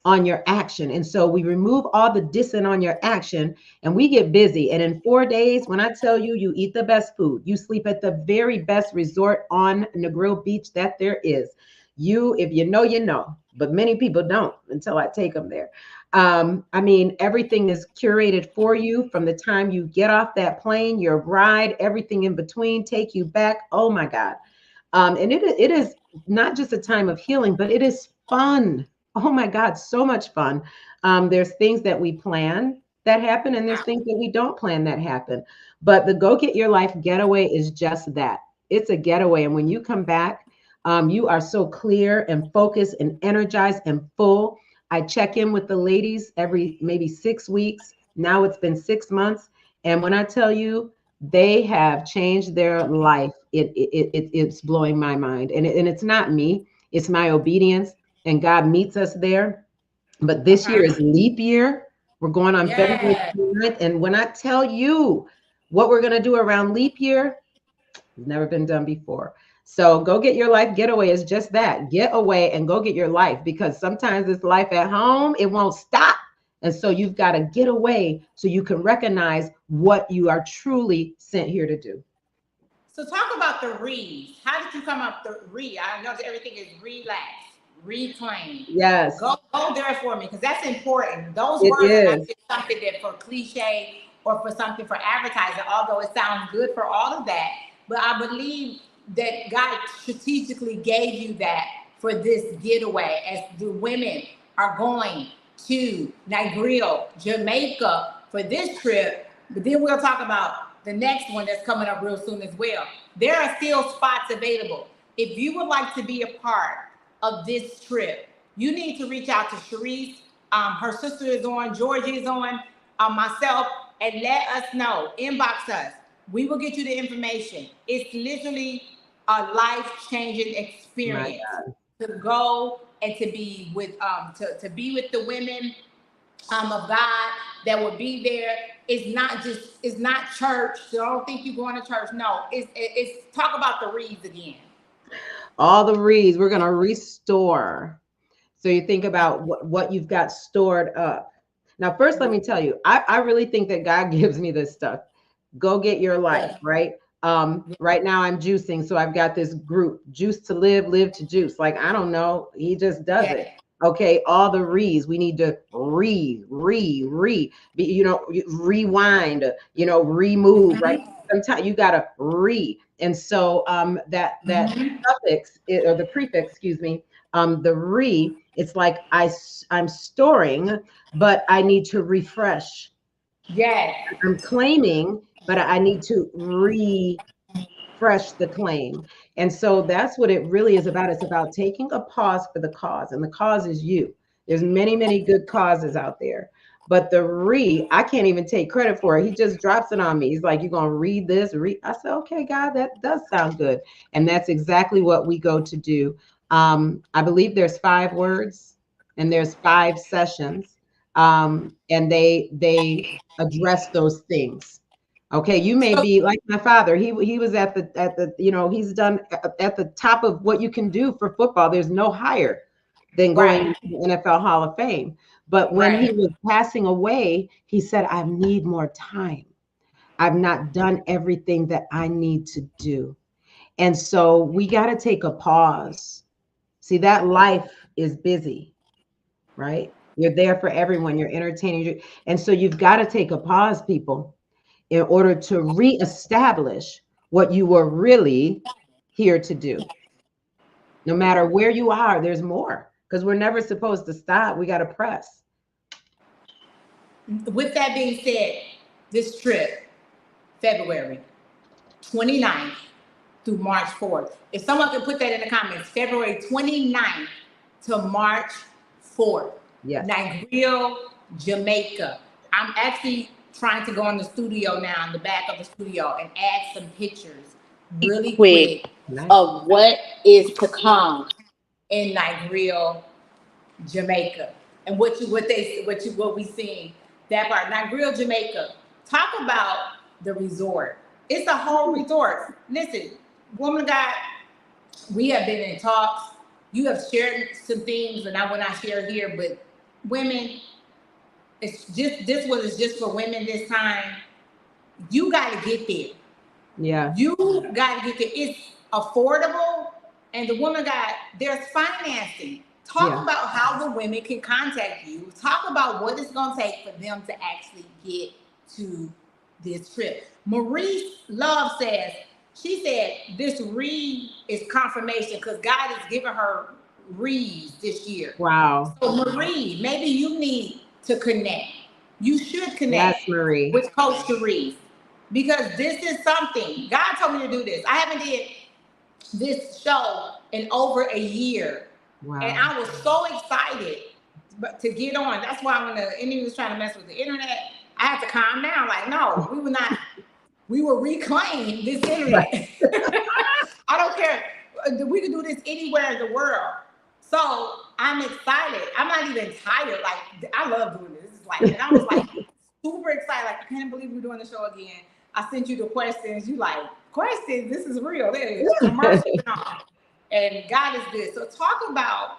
on your action. And so we remove all the dissing on your action and we get busy. And in 4 days, when I tell you, you eat the best food, you sleep at the very best resort on Negril Beach that there is. If you know, you know, but many people don't until I take them there. I mean, everything is curated for you from the time you get off that plane, your ride, everything in between, take you back. Oh my God. And it is not just a time of healing, but it is fun. Oh my God, so much fun. There's things that we plan that happen, and there's things that we don't plan that happen. But the Go Get Your Life getaway is just that. It's a getaway. And when you come back, you are so clear and focused and energized and full. I check in with the ladies every maybe 6 weeks. Now it's been 6 months. And when I tell you, they have changed their life, it's blowing my mind. And it's not me, it's my obedience. And God meets us there. But this year is leap year. We're going on February 29th. And when I tell you what we're going to do around leap year, it's never been done before. So Go Get Your Life getaway is just that. Get away and go get your life, because sometimes this life at home, it won't stop. And so you've got to get away so you can recognize what you are truly sent here to do. So talk about the re's. How did you come up with the re? I know that everything is relax, reclaim. Yes. Go there for me, because that's important. Those words are not just something that for cliche or for something for advertising, although it sounds good for all of that. But I believe that God strategically gave you that for this getaway, as the women are going to Negril, Jamaica for this trip. But then we'll talk about the next one that's coming up real soon as well. There are still spots available. If you would like to be a part of this trip, you need to reach out to Charese. Her sister is on, Georgie is on, myself, and let us know. Inbox us. We will get you the information. It's literally a life-changing experience to go and to be with to be with the women of God that will be there. It's not church. So don't think you're going to church. No, it's talk about the reads again. All the reads, we're going to restore. So you think about what you've got stored up. Now, first, let me tell you, I really think that God gives me this stuff. Go get your life, right? Right now I'm juicing. So I've got this group, juice to live, live to juice. Like, I don't know. He just does it. Okay. All the re's, we need to rewind, remove, right? Sometimes you got to And so that suffix or the prefix, excuse me, the it's like I'm storing, but I need to refresh. Yes. I'm claiming, but I need to refresh the claim. And so that's what it really is about. It's about taking a pause for the cause, and the cause is you. There's many, many good causes out there, but I can't even take credit for it. He just drops it on me. He's like, you're going to read this. I said, okay, God, that does sound good. And that's exactly what we go to do. I believe there's 5 words and there's 5 sessions. And they address those things. Okay, you may be like my father. He was at the he's done at the top of what you can do for football. There's no higher than going to the NFL Hall of Fame. But when he was passing away, he said, I need more time. I've not done everything that I need to do. And so we got to take a pause. See, that life is busy, right? You're there for everyone. You're entertaining. And so you've got to take a pause, people, in order to reestablish what you were really here to do. No matter where you are, there's more, because we're never supposed to stop. We got to press. With that being said, this trip, February 29th through March 4th. If someone can put that in the comments, February 29th to March 4th. Yes. Negril, Jamaica. I'm actually trying to go in the studio now, in the back of the studio, and add some pictures really quick Nice. of what is to come in Negril, Jamaica, and what we seen that part. Negril, Jamaica. Talk about the resort. It's a whole resort. Listen, woman of God, we have been in talks. You have shared some things, and I will not share here, but women, it's just, this one is just for women this time. You got to get there. Yeah. You got to get there. It's affordable, and the woman there's financing. Talk about how the women can contact you. Talk about what it's going to take for them to actually get to this trip. Maurice Love says, she said this read is confirmation because God is giving her reads this year. Wow. So Marie, maybe you need to connect. You should connect with Coach Charese, because this is something. God told me to do this. I haven't did this show in over a year. Wow. And I was so excited to get on. That's why when the enemy was trying to mess with the internet, I had to calm down. Like, no, we will reclaim this internet. I don't care. We can do this anywhere in the world. So I'm excited. I'm not even tired. Like, I love doing this. It's like, and I was like super excited. Like, I can't believe we're doing the show again. I sent you the questions. You like, questions? This is real. There is commercials on. And God is good. So talk about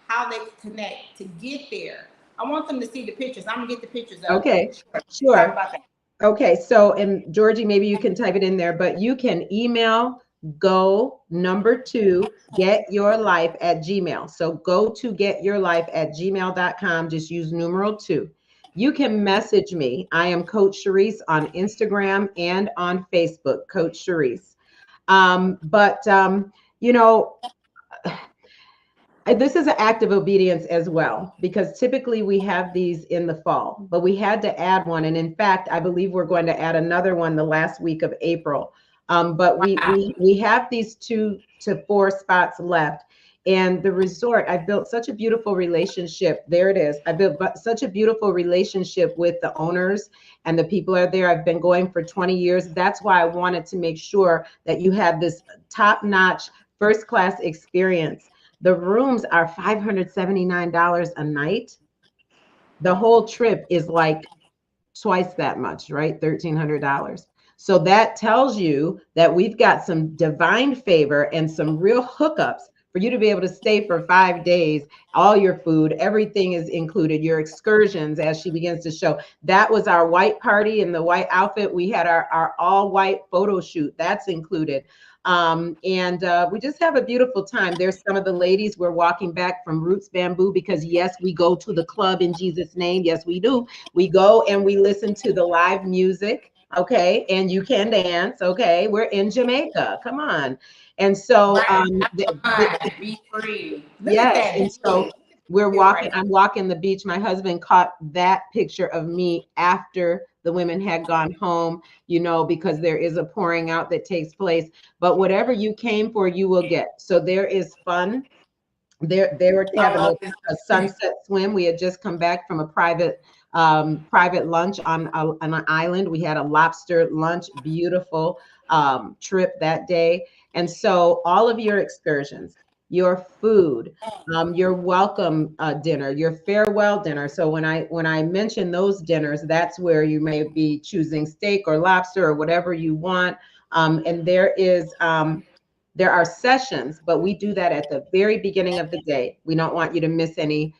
how they connect to get there. I want them to see the pictures. I'm gonna get the pictures up. Okay, sure. Talk about that. Okay, so, and Georgie, maybe you can type it in there, but you can email go2getyourlife@gmail. So go to getyourlife@gmail.com. Just use numeral 2. You can message me. I am Coach Charese on Instagram and on Facebook, Coach Charese. You know, this is an act of obedience as well, because typically we have these in the fall, but we had to add one. And in fact, I believe we're going to add another one the last week of April. But we have these 2 to 4 spots left. And the resort, I've built such a beautiful relationship. There it is. I built such a beautiful relationship with the owners and the people are there. I've been going for 20 years. That's why I wanted to make sure that you have this top-notch, first-class experience. The rooms are $579 a night. The whole trip is like twice that much, right? $1,300. So that tells you that we've got some divine favor and some real hookups for you to be able to stay for 5 days. All your food, everything is included. Your excursions, as she begins to show. That was our white party in the white outfit. We had our all white photo shoot. That's included. We just have a beautiful time. There's some of the ladies. We're walking back from Roots Bamboo because yes, we go to the club in Jesus' name. Yes, we do. We go and we listen to the live music. Okay. And you can dance. Okay. We're in Jamaica. Come on. And so, be free. Yes. And so we're walking, I'm walking the beach. My husband caught that picture of me after the women had gone home, you know, because there is a pouring out that takes place. But whatever you came for, you will get. So there is fun. They were having a sunset swim. We had just come back from a private lunch on an island. We had a lobster lunch, beautiful trip that day. And so all of your excursions, your food, your welcome dinner, your farewell dinner. So when I mention those dinners, that's where you may be choosing steak or lobster or whatever you want. And there are sessions, but we do that at the very beginning of the day. We don't want you to miss any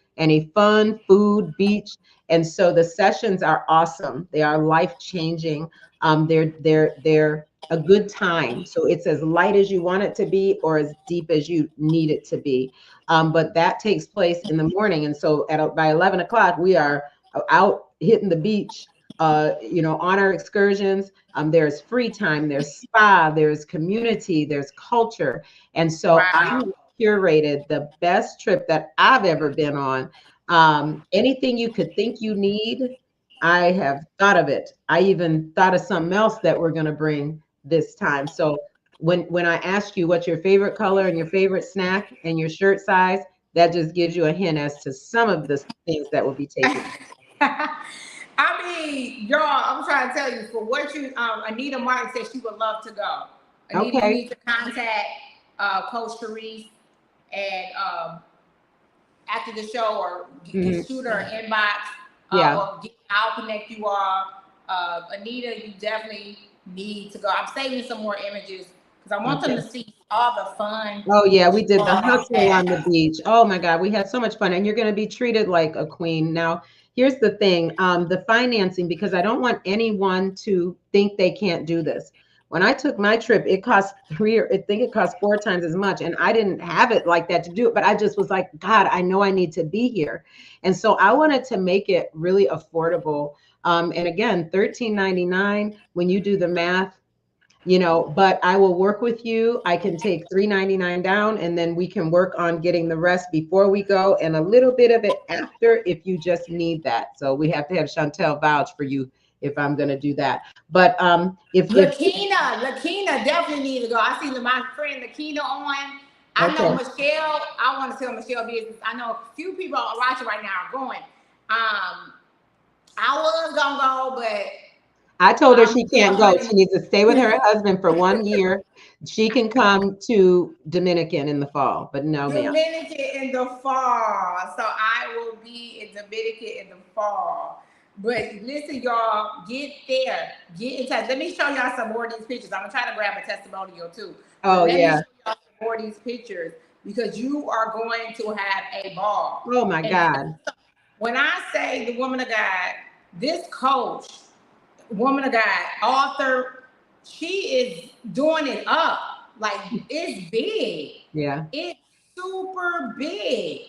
fun, food, beach. And so the sessions are awesome. They are life-changing. They're a good time. So it's as light as you want it to be or as deep as you need it to be. But that takes place in the morning. And so by 11 o'clock, we are out hitting the beach, on our excursions. There's free time, there's spa, there's community, there's culture. And so I curated the best trip that I've ever been on. Anything you could think you need, I have thought of it. I even thought of something else that we're going to bring this time. So when I ask you what's your favorite color and your favorite snack and your shirt size, that just gives you a hint as to some of the things that will be taken. I mean, y'all, I'm trying to tell you, for what you, Anita Martin said she would love to go. Anita, Okay. you need to contact Coach Charese, and after the show, or shoot her an inbox. I'll connect you all. Anita, you definitely need to go. I'm saving some more images because I want them to see all the fun. Oh yeah, we did the hustle on the beach. Oh my God, we had so much fun, and you're going to be treated like a queen. Now, here's the thing, the financing, because I don't want anyone to think they can't do this. When I took my trip, it cost it cost 4 times as much, and I didn't have it like that to do it, but I just was like, God, I know I need to be here. And so I wanted to make it really affordable. And again, $13.99 when you do the math, you know, but I will work with you. I can take $3.99 down, and then we can work on getting the rest before we go, and a little bit of it after if you just need that. So we have to have Chantel vouch for you if I'm going to do that. But if Lakina definitely need to go. I see my friend Lakina on. I know Michelle. I want to tell Michelle business. I know a few people watching right now are going. I was gonna go, but I told her she can't go. She needs to stay with her husband for 1 year. She can come to Dominican in the fall, but no, ma'am. Dominican in the fall. So I will be in Dominican in the fall. But listen, y'all, get there. Get in touch. Let me show y'all some more of these pictures. I'm going to try to grab a testimonial too. Oh, yeah. Let me show y'all some more of these pictures because you are going to have a ball. Oh, my God. When I say the woman of God, this coach, woman of God, author, she is doing it up. Like, it's big. Yeah. It's super big.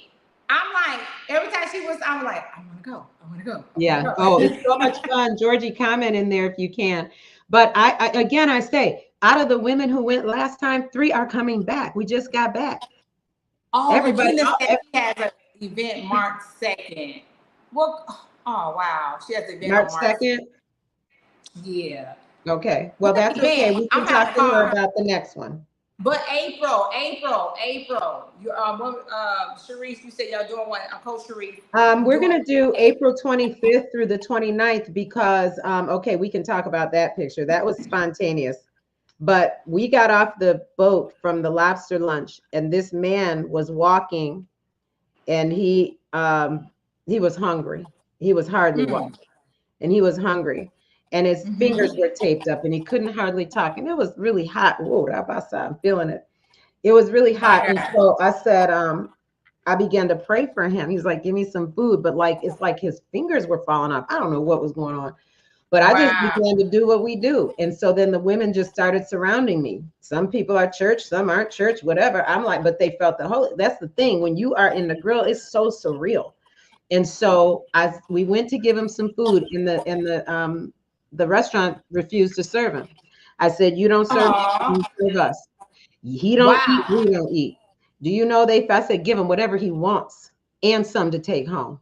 I'm like, every time she was, I'm like, I want to go. I want to go. Yeah. Oh, it's so much fun. Georgie, comment in there if you can. But I say, out of the women who went last time, 3 are coming back. We just got back. Oh, everybody has an event March 2nd. Well, oh, wow. She has an event March on March 2nd? Yeah. Okay. Well, that's okay. We can talk to her about the next one. But April. You, Charese, you said y'all doing one. Coach Charese. We're gonna do April 25th through the 29th because okay, we can talk about that picture. That was spontaneous. But we got off the boat from the lobster lunch, and this man was walking, and he was hungry. He was hardly walking, and he was hungry. And his fingers were taped up and he couldn't hardly talk. And it was really hot. Whoa, I'm feeling it. It was really hot. And so I said, I began to pray for him. He's like, give me some food. But like, it's like his fingers were falling off. I don't know what was going on. But I just began to do what we do. And so then the women just started surrounding me. Some people are church, some aren't church, whatever. I'm like, but they felt the Holy. That's the thing. When you are in the grill, it's so surreal. And so we went to give him some food in the restaurant refused to serve him. I said, you don't serve us, you serve us. He don't eat, we don't eat. Do you know I said, give him whatever he wants and some to take home.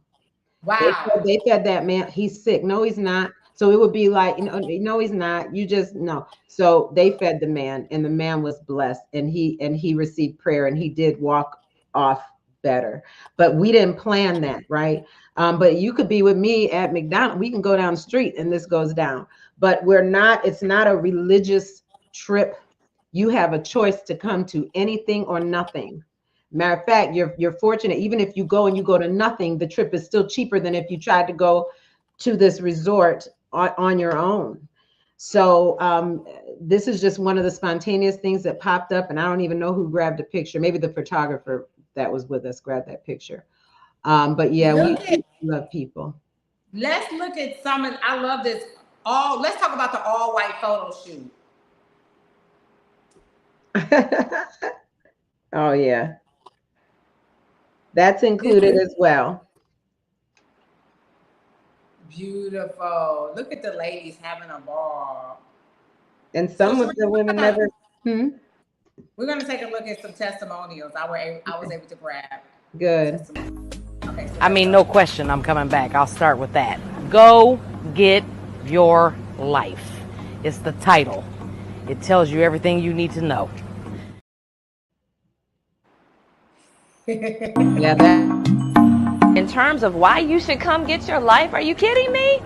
Wow. They fed that man, he's sick. No, he's not. So it would be like, no, he's not. You just no. So they fed the man and the man was blessed and he received prayer and he did walk off better. But we didn't plan that, right? But you could be with me at McDonald's. We can go down the street and this goes down. But it's not a religious trip. You have a choice to come to anything or nothing. Matter of fact, you're fortunate. Even if you go to nothing, the trip is still cheaper than if you tried to go to this resort on your own. So this is just one of the spontaneous things that popped up, and I don't even know who grabbed the picture. Maybe the photographer that was with us grabbed that picture. But yeah, we love people. Let's look at some of, I love this. Let's talk about the all white photo shoot. Oh yeah. That's included as well. Beautiful. Look at the ladies having a ball. And some of the women never. We're going to take a look at some testimonials. I was able to grab. Good. Okay, I mean, no question, I'm coming back. I'll start with that. Go Get Your Life. It's the title. It tells you everything you need to know. Yeah, that. In terms of why you should come get your life, are you kidding me?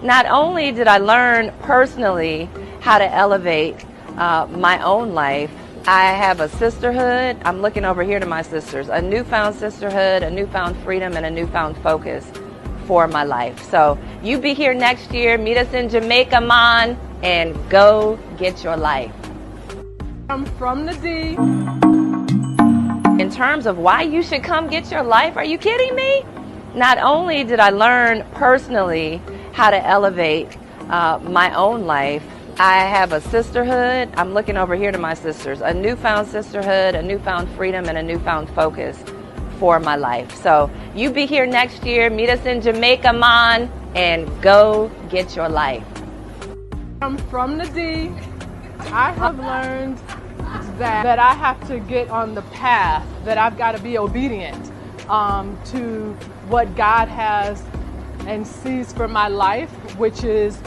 Not only did I learn personally how to elevate my own life, I have a sisterhood. I'm looking over here to my sisters, a newfound sisterhood, a newfound freedom, and a newfound focus for my life. So you be here next year, meet us in Jamaica, man, and go get your life. I'm from the D. In terms of why you should come get your life, are you kidding me? Not only did I learn personally how to elevate my own life, I have a sisterhood. I'm looking over here to my sisters, a newfound sisterhood, a newfound freedom, and a newfound focus for my life. So you be here next year, meet us in Jamaica, man, and go get your life. I'm from the D. I have learned that I have to get on the path, that I've got to be obedient to what God has and sees for my life, which is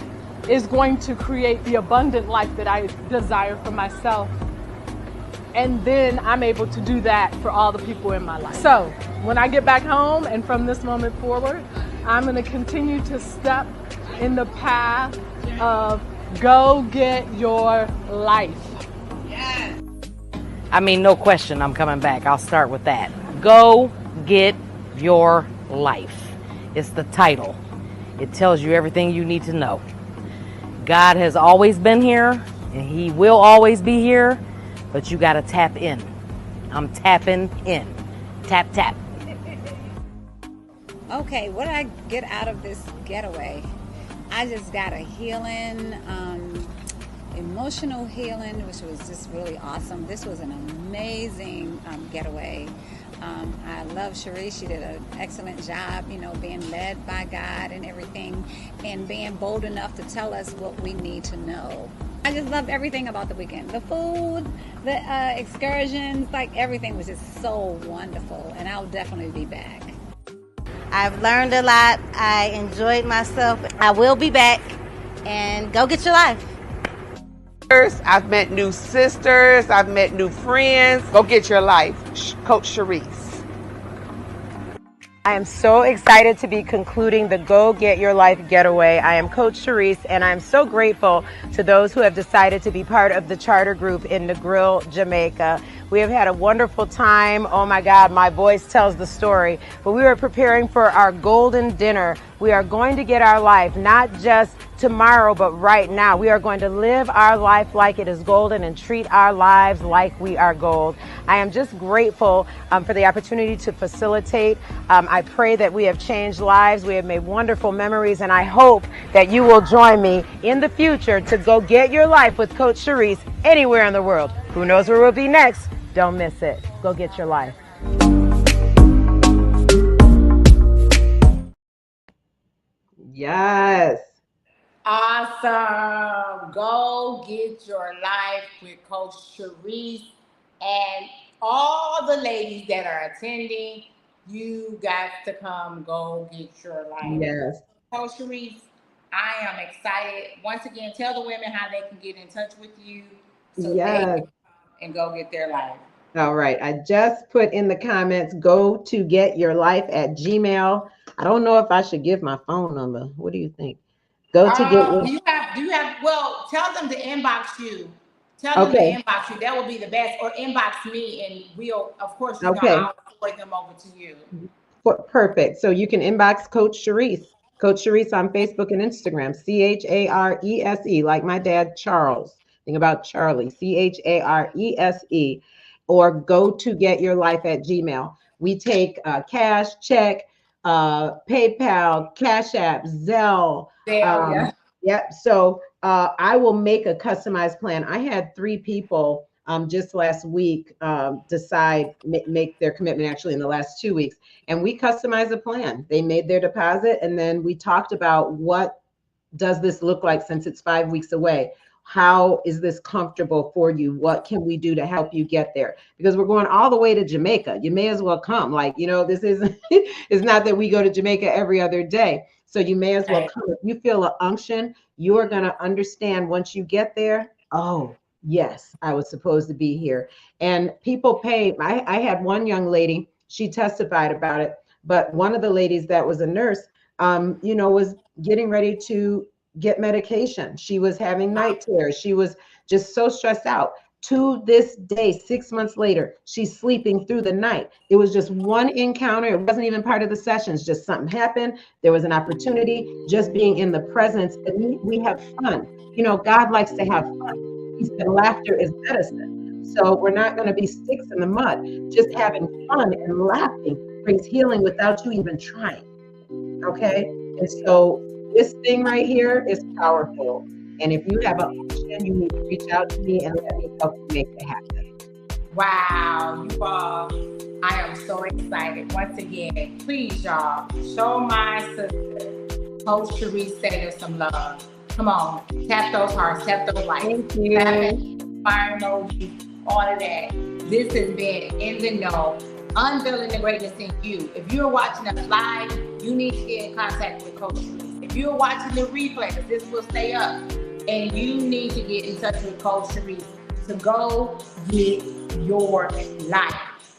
going to create the abundant life that I desire for myself. And then I'm able to do that for all the people in my life. So when I get back home and from this moment forward, I'm going to continue to step in the path of go get your life. Yes. I mean, no question, I'm coming back. I'll start with that. Go get your life. It's the title. It tells you everything you need to know. God has always been here, and He will always be here, but you got to tap in. I'm tapping in. Tap, tap. Okay, what did I get out of this getaway? I just got a healing, emotional healing, which was just really awesome. This was an amazing getaway. I love Charese. She did an excellent job, being led by God and everything, and being bold enough to tell us what we need to know. I just loved everything about the weekend. The food, the excursions, like everything was just so wonderful, and I'll definitely be back. I've learned a lot. I enjoyed myself. I will be back, and go get your life. I've met new sisters. I've met new friends. Go get your life. Coach Charese. I am so excited to be concluding the Go Get Your Life getaway. I am Coach Charese, and I'm so grateful to those who have decided to be part of the charter group in the Grill, Jamaica. We have had a wonderful time. Oh my God, my voice tells the story. But we are preparing for our golden dinner. We are going to get our life, not just tomorrow, but right now. We are going to live our life like it is golden and treat our lives like we are gold. I am just grateful for the opportunity to facilitate. I pray that we have changed lives. We have made wonderful memories, and I hope that you will join me in the future to go get your life with Coach Charese anywhere in the world. Who knows where we'll be next? Don't miss it. Go get your life. Yes. Awesome. Go get your life with Coach Charese, and all the ladies that are attending, you got to come go get your life. Yes. Coach Charese, I am excited. Once again, tell the women how they can get in touch with you so they can come and go get their life. All right. I just put in the comments, go to get your life at Gmail. I don't know if I should give my phone number. What do you think? Go to get your... Do you have, well, tell them to inbox you. Tell them to inbox you. That would be the best. Or inbox me, and we'll, of course, I'll forward them over to you. Perfect. So you can inbox Coach Charese. Coach Charese on Facebook and Instagram. Charese, like my dad, Charles. Think about Charlie. Charese. Or go to get your life at Gmail. We take cash, check, PayPal, Cash App, Zelle. Yep. So I will make a customized plan. I had 3 people just last week make their commitment, actually in the last 2 weeks, and we customized a plan. They made their deposit, and then we talked about what does this look like since it's 5 weeks away. how is this comfortable for you? What can we do to help you get there? Because we're going all the way to Jamaica. You may as well come. Like, you know, this isn't, it's not that we go to Jamaica every other day. So you may as well come. If you feel an unction, you're going to understand once you get there, oh, yes, I was supposed to be here. And people pay. I had one young lady, she testified about it, but one of the ladies that was a nurse, you know, was getting ready to get medication. She was having night terrors. She was just so stressed out. To this day, 6 months later, she's sleeping through the night. It was just one encounter. It wasn't even part of the sessions. Just something happened. There was an opportunity. Just being in the presence. And we have fun. You know, God likes to have fun. He said laughter is medicine. So we're not going to be sticks in the mud. Just having fun and laughing brings healing without you even trying. Okay? And so this thing right here is powerful. And if you have an option, you need to reach out to me and let me help you make it happen. Wow, you all, I am so excited. Once again, please, y'all, show my sister, Coach Charese Sailor, some love. Come on, tap those hearts, tap those likes. Thank you. Fire emojis, all of that. This has been In the Know, unveiling the greatness in you. If you're watching us live, you need to get in contact with Coach Charese. If you're watching the replay, because this will stay up, and you need to get in touch with Coach Charese to go get your life.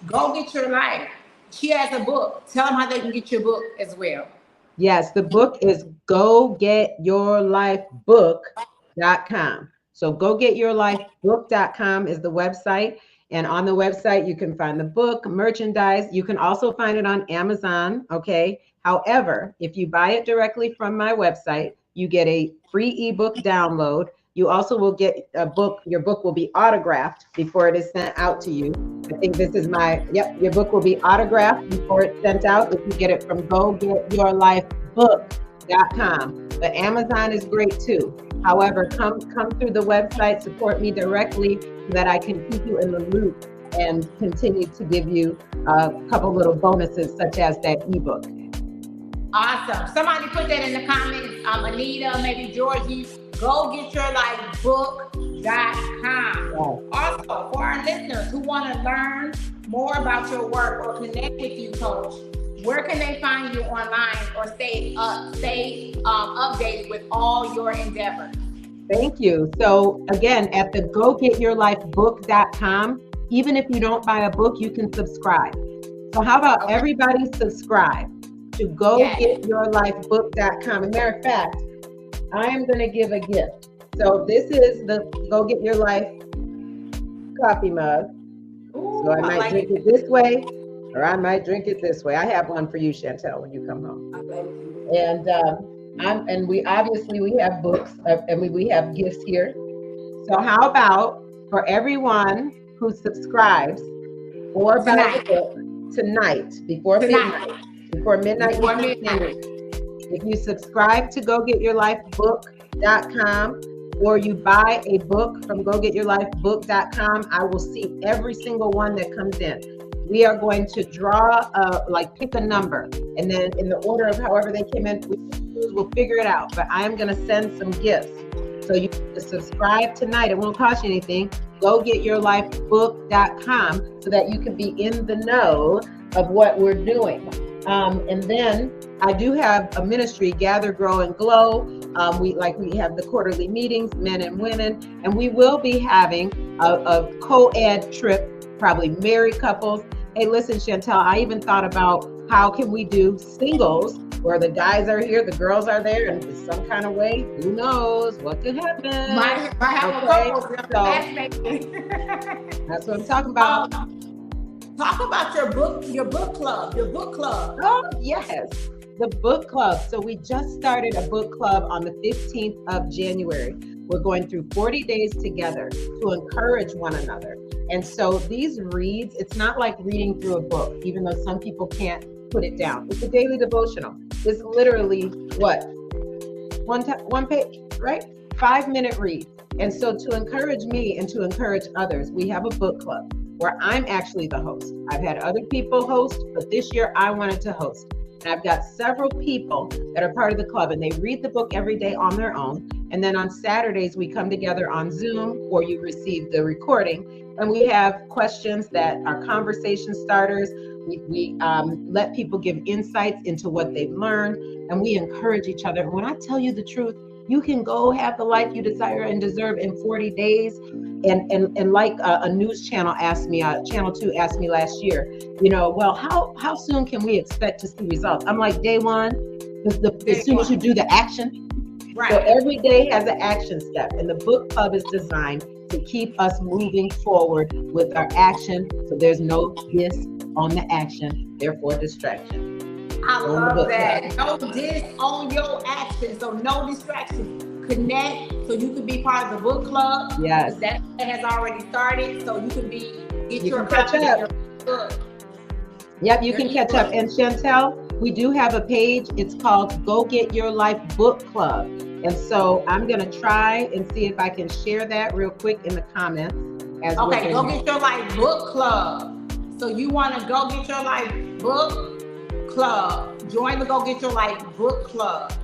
Go get your life. She has a book. Tell them how they can get your book as well. Yes, the book is gogetyourlifebook.com. So gogetyourlifebook.com is the website. And on the website, you can find the book, merchandise. You can also find it on Amazon, okay? However, if you buy it directly from my website, you get a free ebook download. You also will get a book. Your book will be autographed before it is sent out to you. I think this is your book will be autographed before it's sent out if you get it from gogetyourlifebook.com. But Amazon is great too. However, come through the website, support me directly so that I can keep you in the loop and continue to give you a couple little bonuses such as that ebook. Awesome. Somebody put that in the comments. Anita, maybe Georgie, gogetyourlifebook.com. Also, for our listeners who want to learn more about your work or connect with you, Coach, where can they find you online or stay updated with all your endeavors? Thank you. So again, at the gogetyourlifebook.com, even if you don't buy a book, you can subscribe. So how about everybody subscribe to gogetyourlifebook.com? As a matter of fact, I am going to give a gift. So this is the Go Get Your Life coffee mug. Ooh, so I might drink it this way, or I might drink it this way. I have one for you, Chantel, when you come home. And we obviously have books and we have gifts here. So how about for everyone who subscribes or buys the book tonight before midnight. If you subscribe to gogetyourlifebook.com or you buy a book from gogetyourlifebook.com, I will see every single one that comes in. We are going to draw, pick a number, and then in the order of however they came in, we'll figure it out. But I am going to send some gifts. So you can subscribe tonight. It won't cost you anything. gogetyourlifebook.com so that you can be in the know of what we're doing. And then I do have a ministry, Gather, Grow, and Glow. We have the quarterly meetings, men and women, and we will be having a co-ed trip, probably married couples. Hey, listen, Chantel, I even thought about how can we do singles where the guys are here, the girls are there, and in some kind of way, who knows what could happen. Might have a couple. That's what I'm talking about. Talk about your book club. Oh, yes. The book club. So we just started a book club on the 15th of January. We're going through 40 days together to encourage one another. And so these reads, it's not like reading through a book, even though some people can't put it down. It's a daily devotional. It's literally one page, right? 5-minute read. And so to encourage me and to encourage others, we have a book club where I'm actually the host. I've had other people host, but this year I wanted to host. And I've got several people that are part of the club, and they read the book every day on their own. And then on Saturdays, we come together on Zoom, or you receive the recording, and we have questions that are conversation starters. We let people give insights into what they've learned, and we encourage each other. When I tell you the truth, you can go have the life you desire and deserve in 40 days. And like a news channel asked me, Channel 2 asked me last year, well, how soon can we expect to see results? I'm like, day one, as soon as you do the action. Right. So every day has an action step, and the book club is designed to keep us moving forward with our action. So there's no dis on the action, therefore distraction. I love that. No dis on your action, so no distractions. Connect so you can be part of the book club. Yes. That has already started, so you can get your catch up. Your book. Yep, you can catch up. And Chantel, we do have a page. It's called Go Get Your Life Book Club. And so I'm going to try and see if I can share that real quick in the comments. Okay, Go Get Your Life Book Club. So you want to Go Get Your Life Book Club. Join the Go Get Your Life Book Club.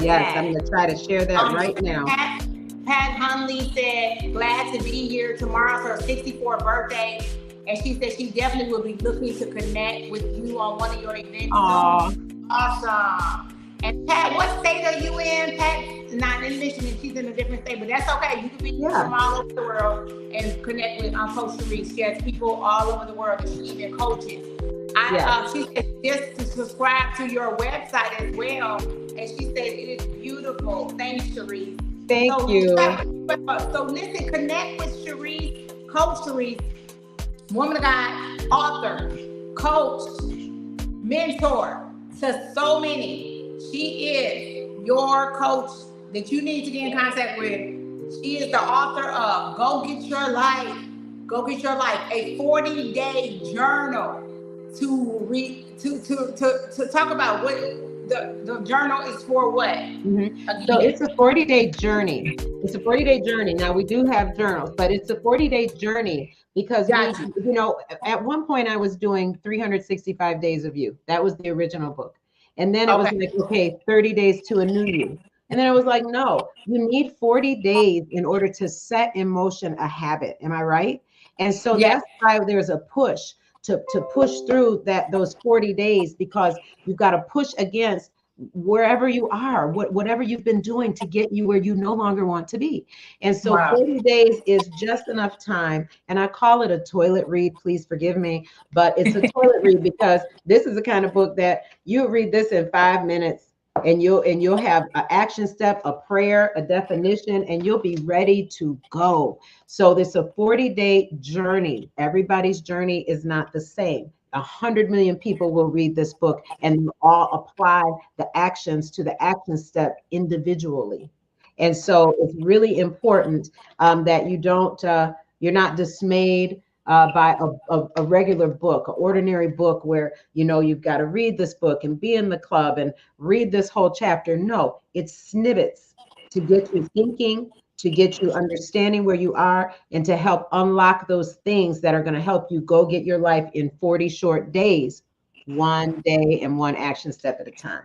Yes, I'm going to try to share that right now. Pat Hunley said, glad to be here. Tomorrow's her 64th birthday. And she said she definitely will be looking to connect with you on one of your events. Awesome. And Pat, what state are you in? Pat's not in Michigan. She's in a different state, but that's okay. You can be from all over the world and connect with Coach Charese. She has people all over the world that she even coaches. She said just to subscribe to your website as well. And she said it is beautiful. Thanks, Charese. Thank you. So listen, connect with Charese, Coach Charese, woman of God, author, coach, mentor to so many. She is your coach that you need to get in contact with. She is the author of Go Get Your Life. Go Get Your Life, a 40-day journal to talk about what the journal is for. What? Mm-hmm. So it's a 40-day journey. It's a 40-day journey. Now we do have journals, but it's a 40-day journey because at one point I was doing 365 days of you. That was the original book. And then it was like, okay, 30 days to a new you. And then it was like, no, you need 40 days in order to set in motion a habit. Am I right? And so that's why there's a push to push through those 40 days, because you've got to push against wherever you are, whatever you've been doing to get you where you no longer want to be. And so 40 days is just enough time. And I call it a toilet read, please forgive me, but it's a toilet read because this is the kind of book that you read this in 5 minutes and you'll have an action step, a prayer, a definition, and you'll be ready to go. So this is a 40-day journey. Everybody's journey is not the same. 100 million people will read this book and all apply the actions to the action step individually. And so it's really important that you're not dismayed by a regular book, an ordinary book where, you've got to read this book and be in the club and read this whole chapter. No, it's snippets to get you thinking, to get you understanding where you are, and to help unlock those things that are going to help you go get your life in 40 short days, one day and one action step at a time.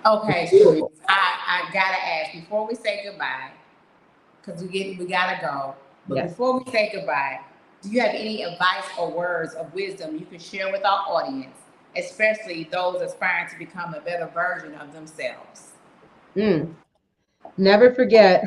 Okay, Charese, I gotta ask before we say goodbye, because we gotta go. But before we say goodbye, do you have any advice or words of wisdom you can share with our audience, especially those aspiring to become a better version of themselves? Never forget,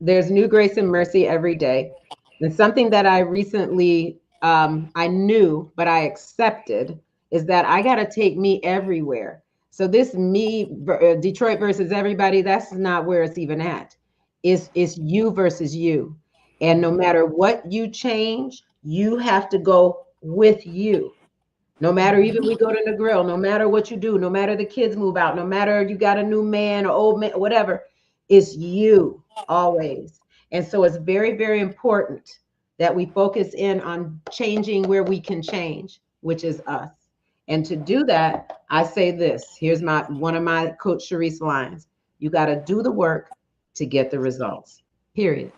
there's new grace and mercy every day. And something that I recently, I knew, but I accepted, is that I got to take me everywhere. So this Detroit versus everybody, that's not where it's even at. It's you versus you. And no matter what you change, you have to go with you. No matter, even we go to the grill, no matter what you do, no matter the kids move out, no matter you got a new man or old man, whatever, it's you always. And so it's very, very important that we focus in on changing where we can change, which is us. And to do that, I say this, here's one of my Coach Charese lines. You got to do the work to get the results, period.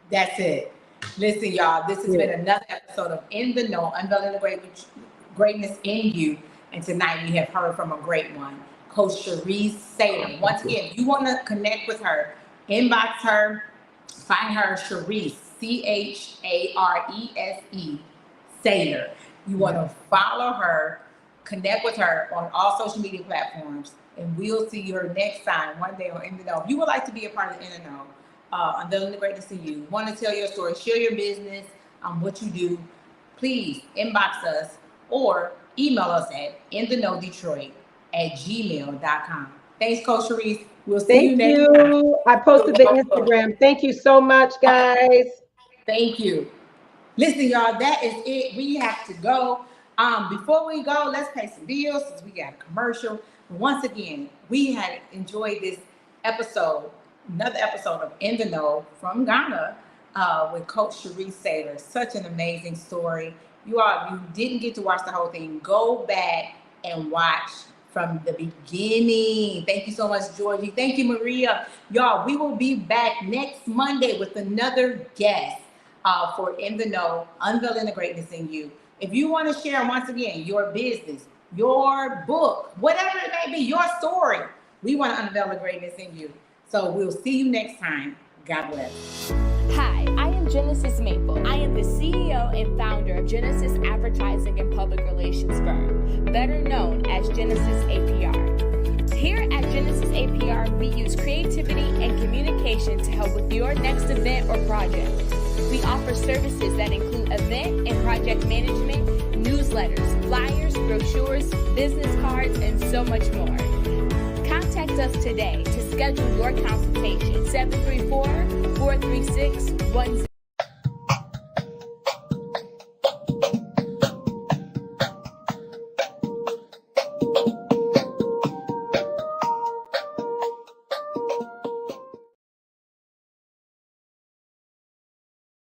That's it. Listen, y'all, this has been another episode of In the Know, Unveiling the Greatness in You. And tonight we have heard from a great one, Coach Charese Sailor. Once again, if you want to connect with her, inbox her, find her, Charese, Charese Sailor. You want to follow her, connect with her on all social media platforms, and we'll see her next time, one day on InTheKnow. If you would like to be a part of InTheKnow, Unveiling the Greatness in You, want to tell your story, share your business, what you do, please inbox us or email us at inthenowdetroit@gmail.com. Thanks, Coach Charese. We'll see you next time. I posted the Instagram. Thank you so much, guys. Thank you. Listen, y'all, that is it. We have to go. Before we go, let's pay some bills since we got a commercial. Once again, we had enjoyed this episode, another episode of InTheKnow from Ghana with Coach Charese Sailor. Such an amazing story. You all, if you didn't get to watch the whole thing, go back and watch from the beginning. Thank you so much, Georgie. Thank you, Maria. Y'all, we will be back next Monday with another guest for InTheKnow, Unveiling the Greatness in You. If you want to share, once again, your business, your book, whatever it may be, your story, we want to unveil the greatness in you. So we'll see you next time. God bless. Hi, I am Genesis Maple. I am the CEO and founder of Genesis Advertising and Public Relations Firm, better known as Genesis APR. Here at Genesis APR, we use creativity and communication to help with your next event or project. We offer services that include event and project management, newsletters, flyers, brochures, business cards, and so much more. Contact us today to schedule your consultation. 734-436-10.